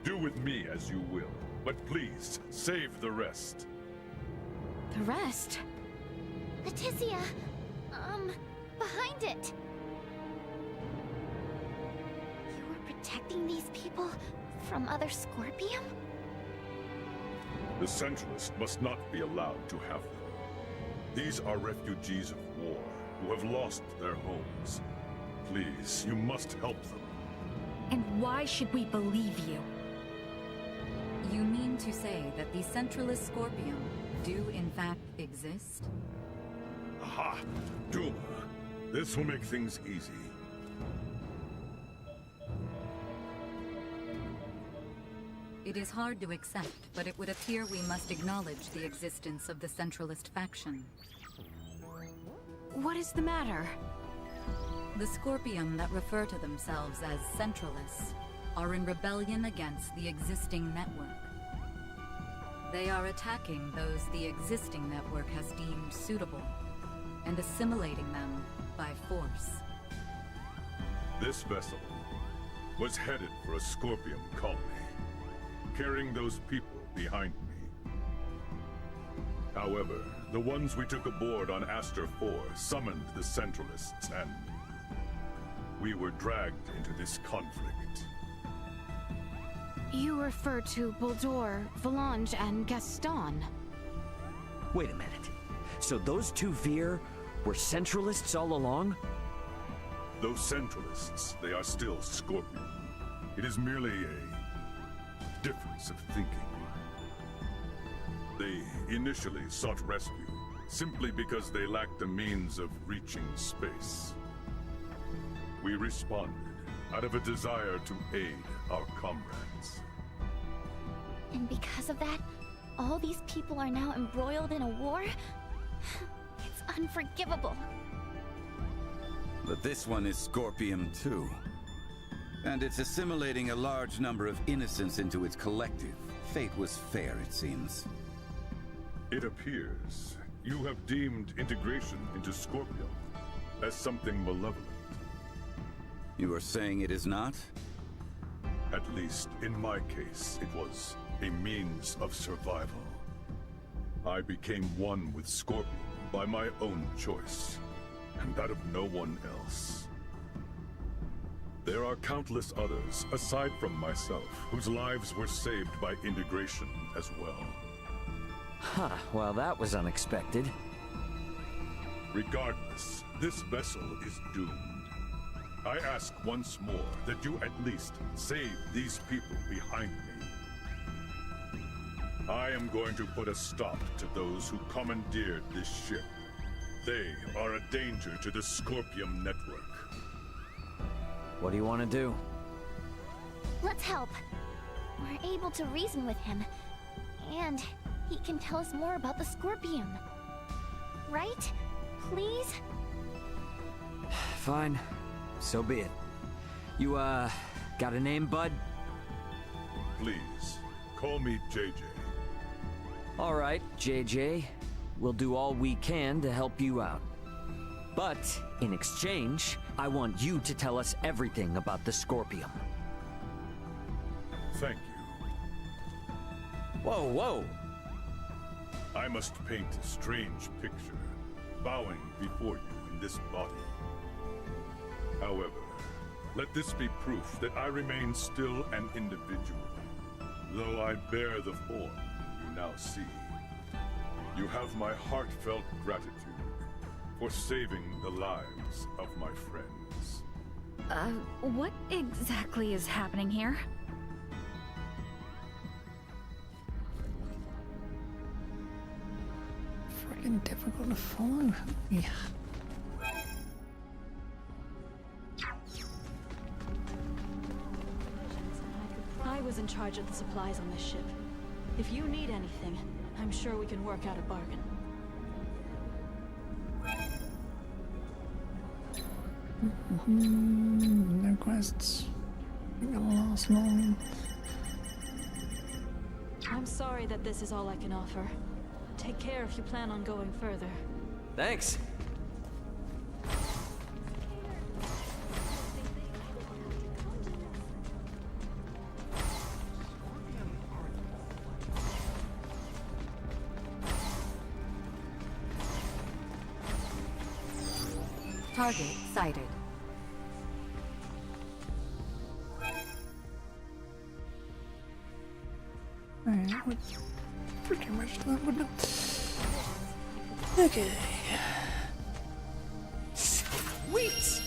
do with me as you will, but please, save the rest. The rest? Leticia! Behind it! You were protecting these people from other Scorpium? The Centralists must not be allowed to have them. These are refugees of war who have lost their homes. Please, you must help them. And why should we believe you? You mean to say that the Centralist Scorpium do in fact exist? Aha! Duma! This will make things easy. It is hard to accept, but it would appear we must acknowledge the existence of the Centralist faction. What is the matter? The Scorpium that refer to themselves as Centralists are in rebellion against the existing network. They are attacking those the existing network has deemed suitable, and assimilating them by force. This vessel was headed for a Scorpium colony, carrying those people behind me. However, the ones we took aboard on Aster 4 summoned the Centralists, and we were dragged into this conflict. You refer to Buldur, Valange, and Gaston. Wait a minute. So those two Veer were Centralists all along? Those Centralists, they are still Scorpion. It is merely a difference of thinking. They initially sought rescue, simply because they lacked the means of reaching space. We responded out of a desire to aid our comrades. And because of that, all these people are now embroiled in a war? It's unforgivable. But this one is Scorpium too. And it's assimilating a large number of innocents into its collective. Fate was fair, it seems. It appears you have deemed integration into Scorpion as something malevolent. You are saying it is not? At least in my case, it was a means of survival. I became one with Scorpion by my own choice, and that of no one else. There are countless others, aside from myself, whose lives were saved by integration as well. Huh, well that was unexpected. Regardless, this vessel is doomed. I ask once more that you at least save these people behind me. I am going to put a stop to those who commandeered this ship. They are a danger to the Scorpium network. What do you want to do? Let's help. We're able to reason with him. And he can tell us more about the Scorpium. Right? Please? Fine. So be it. You, got a name, bud? Please, call me JJ. All right, JJ. We'll do all we can to help you out. But, in exchange, I want you to tell us everything about the Scorpium. Thank you. Whoa, whoa! I must paint a strange picture, bowing before you in this body. However, let this be proof that I remain still an individual, though I bear the form you now see. You have my heartfelt gratitude for saving the lives of my friends. What exactly is happening here? Friggin' difficult to follow. Yeah. I was in charge of the supplies on this ship. If you need anything, I'm sure we can work out a bargain. No quests. Ain't gonna last long. I'm sorry that this is all I can offer. Take care if you plan on going further. Thanks. Target sighted. That would pretty much that, wouldn't it? Okay. Sweet!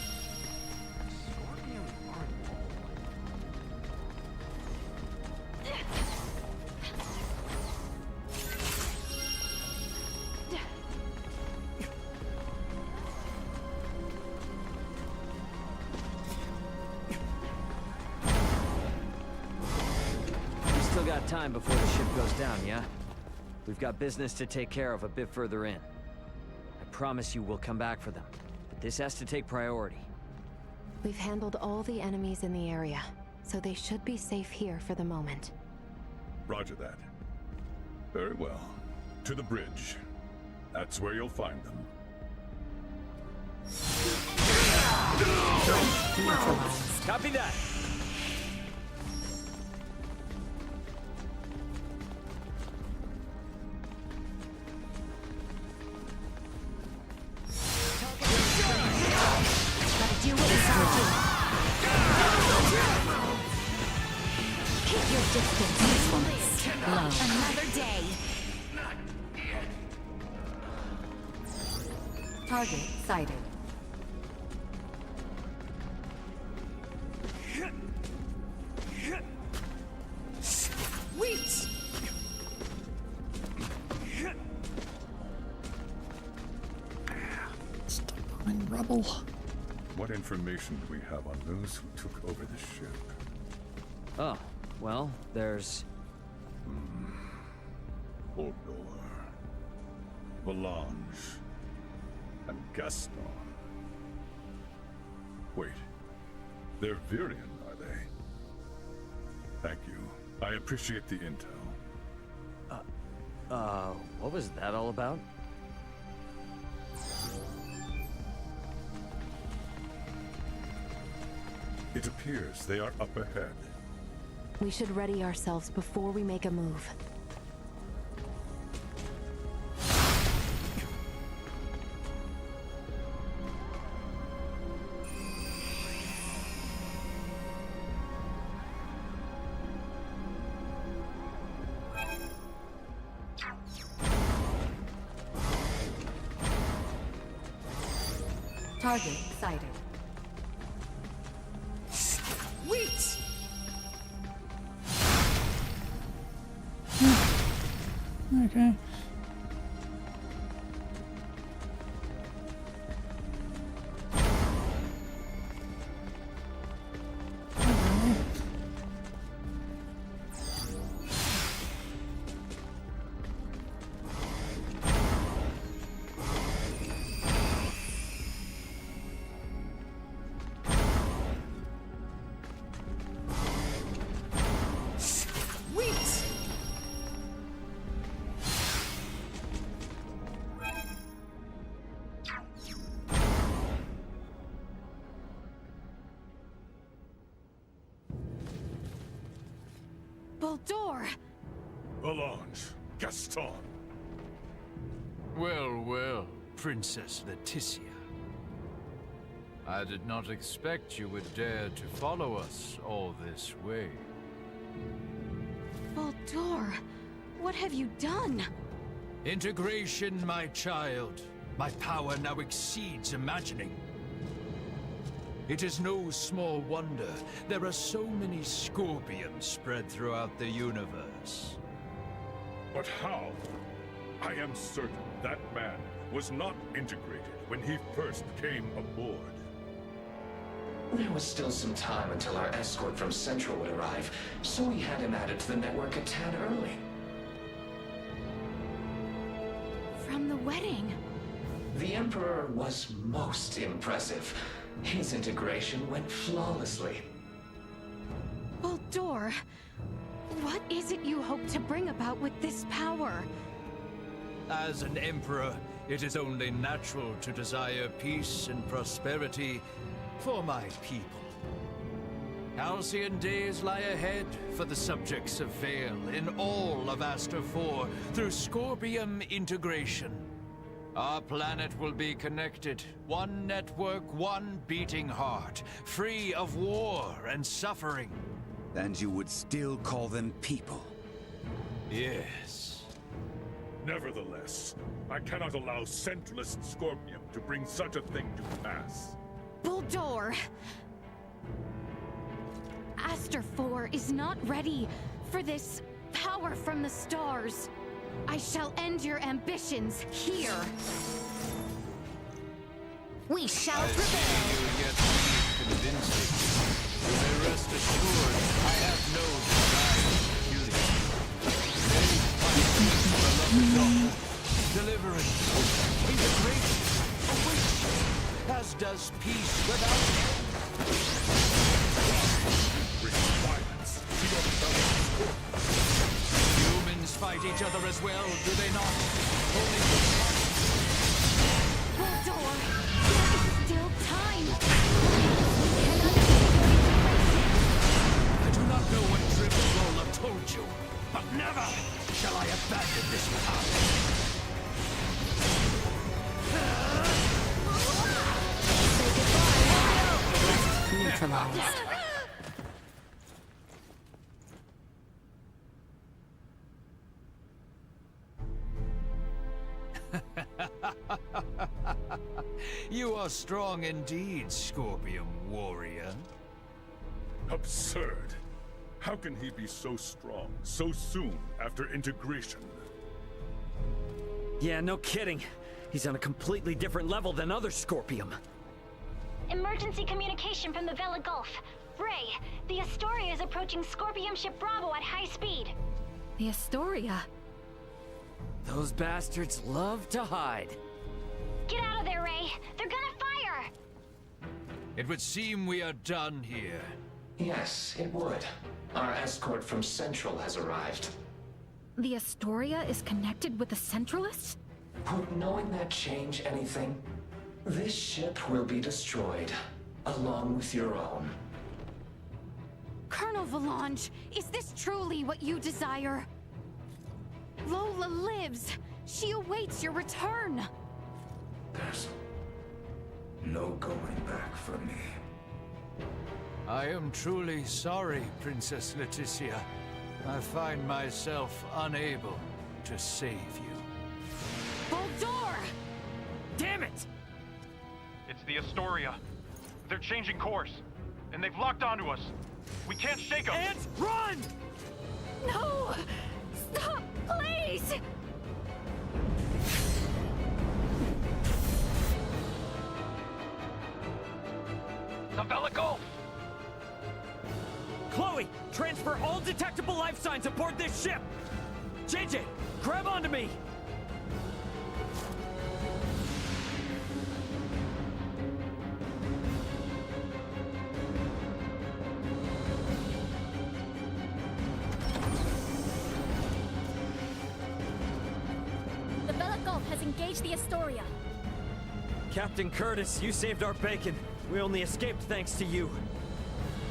got time before the ship goes down, yeah? We've got business to take care of a bit further in. I promise you we'll come back for them, but this has to take priority. We've handled all the enemies in the area, so they should be safe here for the moment. Roger that. Very well. To the bridge. That's where you'll find them. Copy that. Gotta do what it's gotta do. Keep your distance. Another day. Target sighted. Sweet! Stop behind rubble. What information do we have on those who took over the ship? Oh, well, there's... Hodor, Valange, and Gaston. Wait, they're Virian, are they? Thank you. I appreciate the intel. What was that all about? It appears they are up ahead. We should ready ourselves before we make a move. Target sighted. Sweet! Okay. Sweet! Baldur! Valange, Gaston. Well, well, Princess Leticia. I did not expect you would dare to follow us all this way. Baldur, what have you done? Integration, my child. My power now exceeds imagining. It is no small wonder there are so many scorpions spread throughout the universe. But how? I am certain that man was not integrated when he first came aboard. There was still some time until our escort from Central would arrive, so we had him added to the network a tad early. From the wedding. The Emperor was most impressive. His integration went flawlessly. Baldur, what is it you hope to bring about with this power? As an Emperor, it is only natural to desire peace and prosperity for my people. Halcyon days lie ahead for the subjects of Vale in all of Aster 4 through Scorpium integration. Our planet will be connected, one network, one beating heart, free of war and suffering. And you would still call them people? Yes. Nevertheless, I cannot allow Centralist Scorpium to bring such a thing to pass. Baldur! Aster 4 is not ready for this power from the stars. I shall end your ambitions here. We shall prevail. You yet need convincing. You may rest assured I have no desire to kill you. resolve, deliverance, integration awaits, as does peace without end. Humans fight each other as well, do they not? Only Door! There is still time! I do not know what Dribble Roller told you, but never shall I abandon this path. Neutralized. You are strong indeed, Scorpion Warrior. Absurd. How can he be so strong, so soon after integration? Yeah, no kidding. He's on a completely different level than other Scorpium. Emergency communication from the Vela Gulf. Ray, the Astoria is approaching Scorpium ship Bravo at high speed. The Astoria? Those bastards love to hide. Get out of there, Ray. They're gonna fire. It would seem we are done here. Yes, it would. Our escort from Central has arrived. The Astoria is connected with the Centralists? Would knowing that change anything? This ship will be destroyed, along with your own. Colonel Valange, is this truly what you desire? Lola lives. She awaits your return. There's no going back for me. I am truly sorry, Princess Leticia. I find myself unable to save you. Boldor! Damn it! It's the Astoria. They're changing course, and they've locked onto us. We can't shake them. Ants, run! No! Stop, please! The Vela Gulf! Chloe, transfer all detectable life signs aboard this ship! JJ, grab onto me! The Vela Gulf has engaged the Astoria. Captain Curtis, you saved our bacon. We only escaped thanks to you.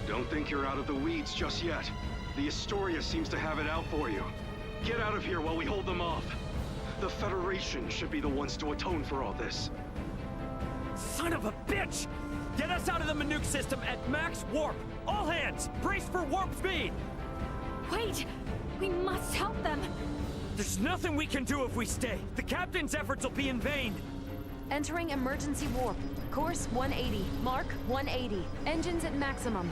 Don't think you're out of the weeds just yet. The Astoria seems to have it out for you. Get out of here while we hold them off. The Federation should be the ones to atone for all this. Son of a bitch! Get us out of the Manuke system at max warp! All hands, brace for warp speed! Wait! We must help them! There's nothing we can do if we stay. The Captain's efforts will be in vain. Entering emergency warp. Course 180. Mark 180. Engines at maximum.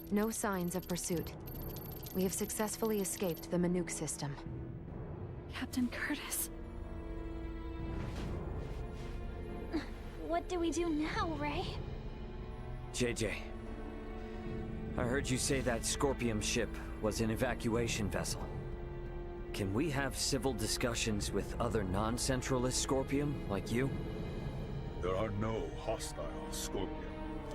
No signs of pursuit. We have successfully escaped the Manuke system. Captain Curtis. What do we do now, Ray? JJ, I heard you say that Scorpium ship was an evacuation vessel. Can we have civil discussions with other non-Centralist Scorpium, like you? There are no hostile Scorpion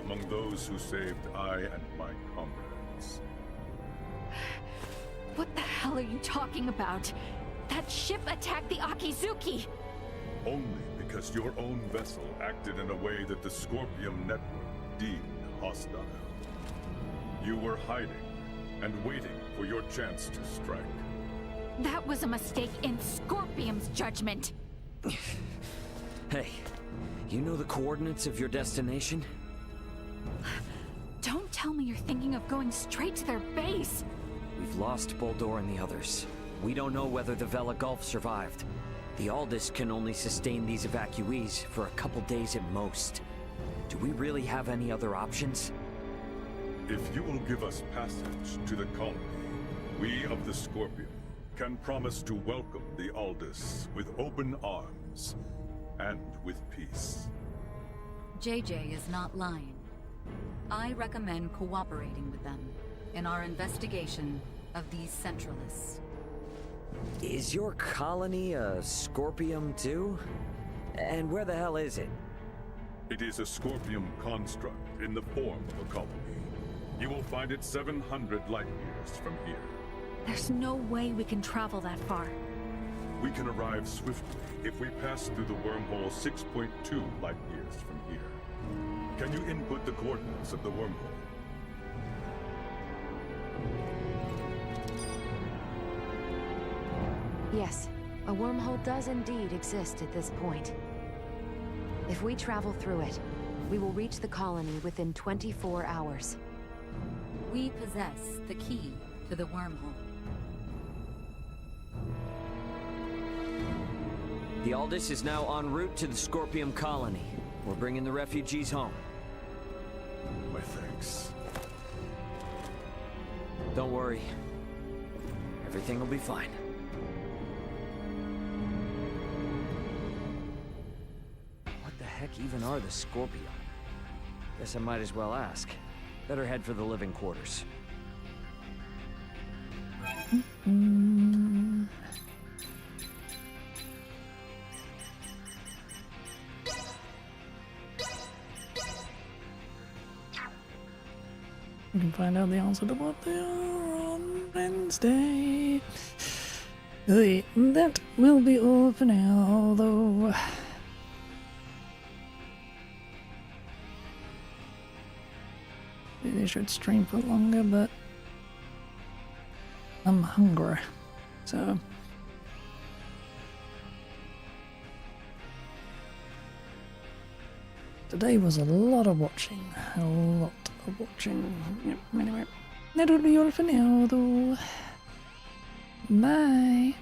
among those who saved I and my comrades. What the hell are you talking about? That ship attacked the Akizuki! Only because your own vessel acted in a way that the Scorpium network deemed hostile. You were hiding and waiting for your chance to strike. That was a mistake in Scorpium's judgment! Hey, you know the coordinates of your destination? Don't tell me you're thinking of going straight to their base! We've lost Boldor and the others. We don't know whether the Vela Gulf survived. The Aldous can only sustain these evacuees for a couple days at most. Do we really have any other options? If you will give us passage to the colony, we of the Scorpion can promise to welcome the Aldous with open arms and with peace. JJ is not lying. I recommend cooperating with them in our investigation of these Centralists. Is your colony a Scorpium too? And where the hell is it? It is a Scorpium construct in the form of a colony. You will find it 700 light years from here. There's no way we can travel that far. We can arrive swiftly if we pass through the wormhole 6.2 light years from here. Can you input the coordinates of the wormhole? Yes, a wormhole does indeed exist at this point. If we travel through it, we will reach the colony within 24 hours. We possess the key to the wormhole. The Aldous is now en route to the Scorpium colony. We're bringing the refugees home. My thanks. Don't worry. Everything will be fine. What the heck even are the Scorpium? Guess I might as well ask. Better head for the living quarters. We can find out the answer to what they are on Wednesday. That will be all for now, although... maybe they should stream for longer, but... I'm hungry, so... today was a lot of watching. A lot of watching. Yep, anyway. That will be all for now, though. Bye.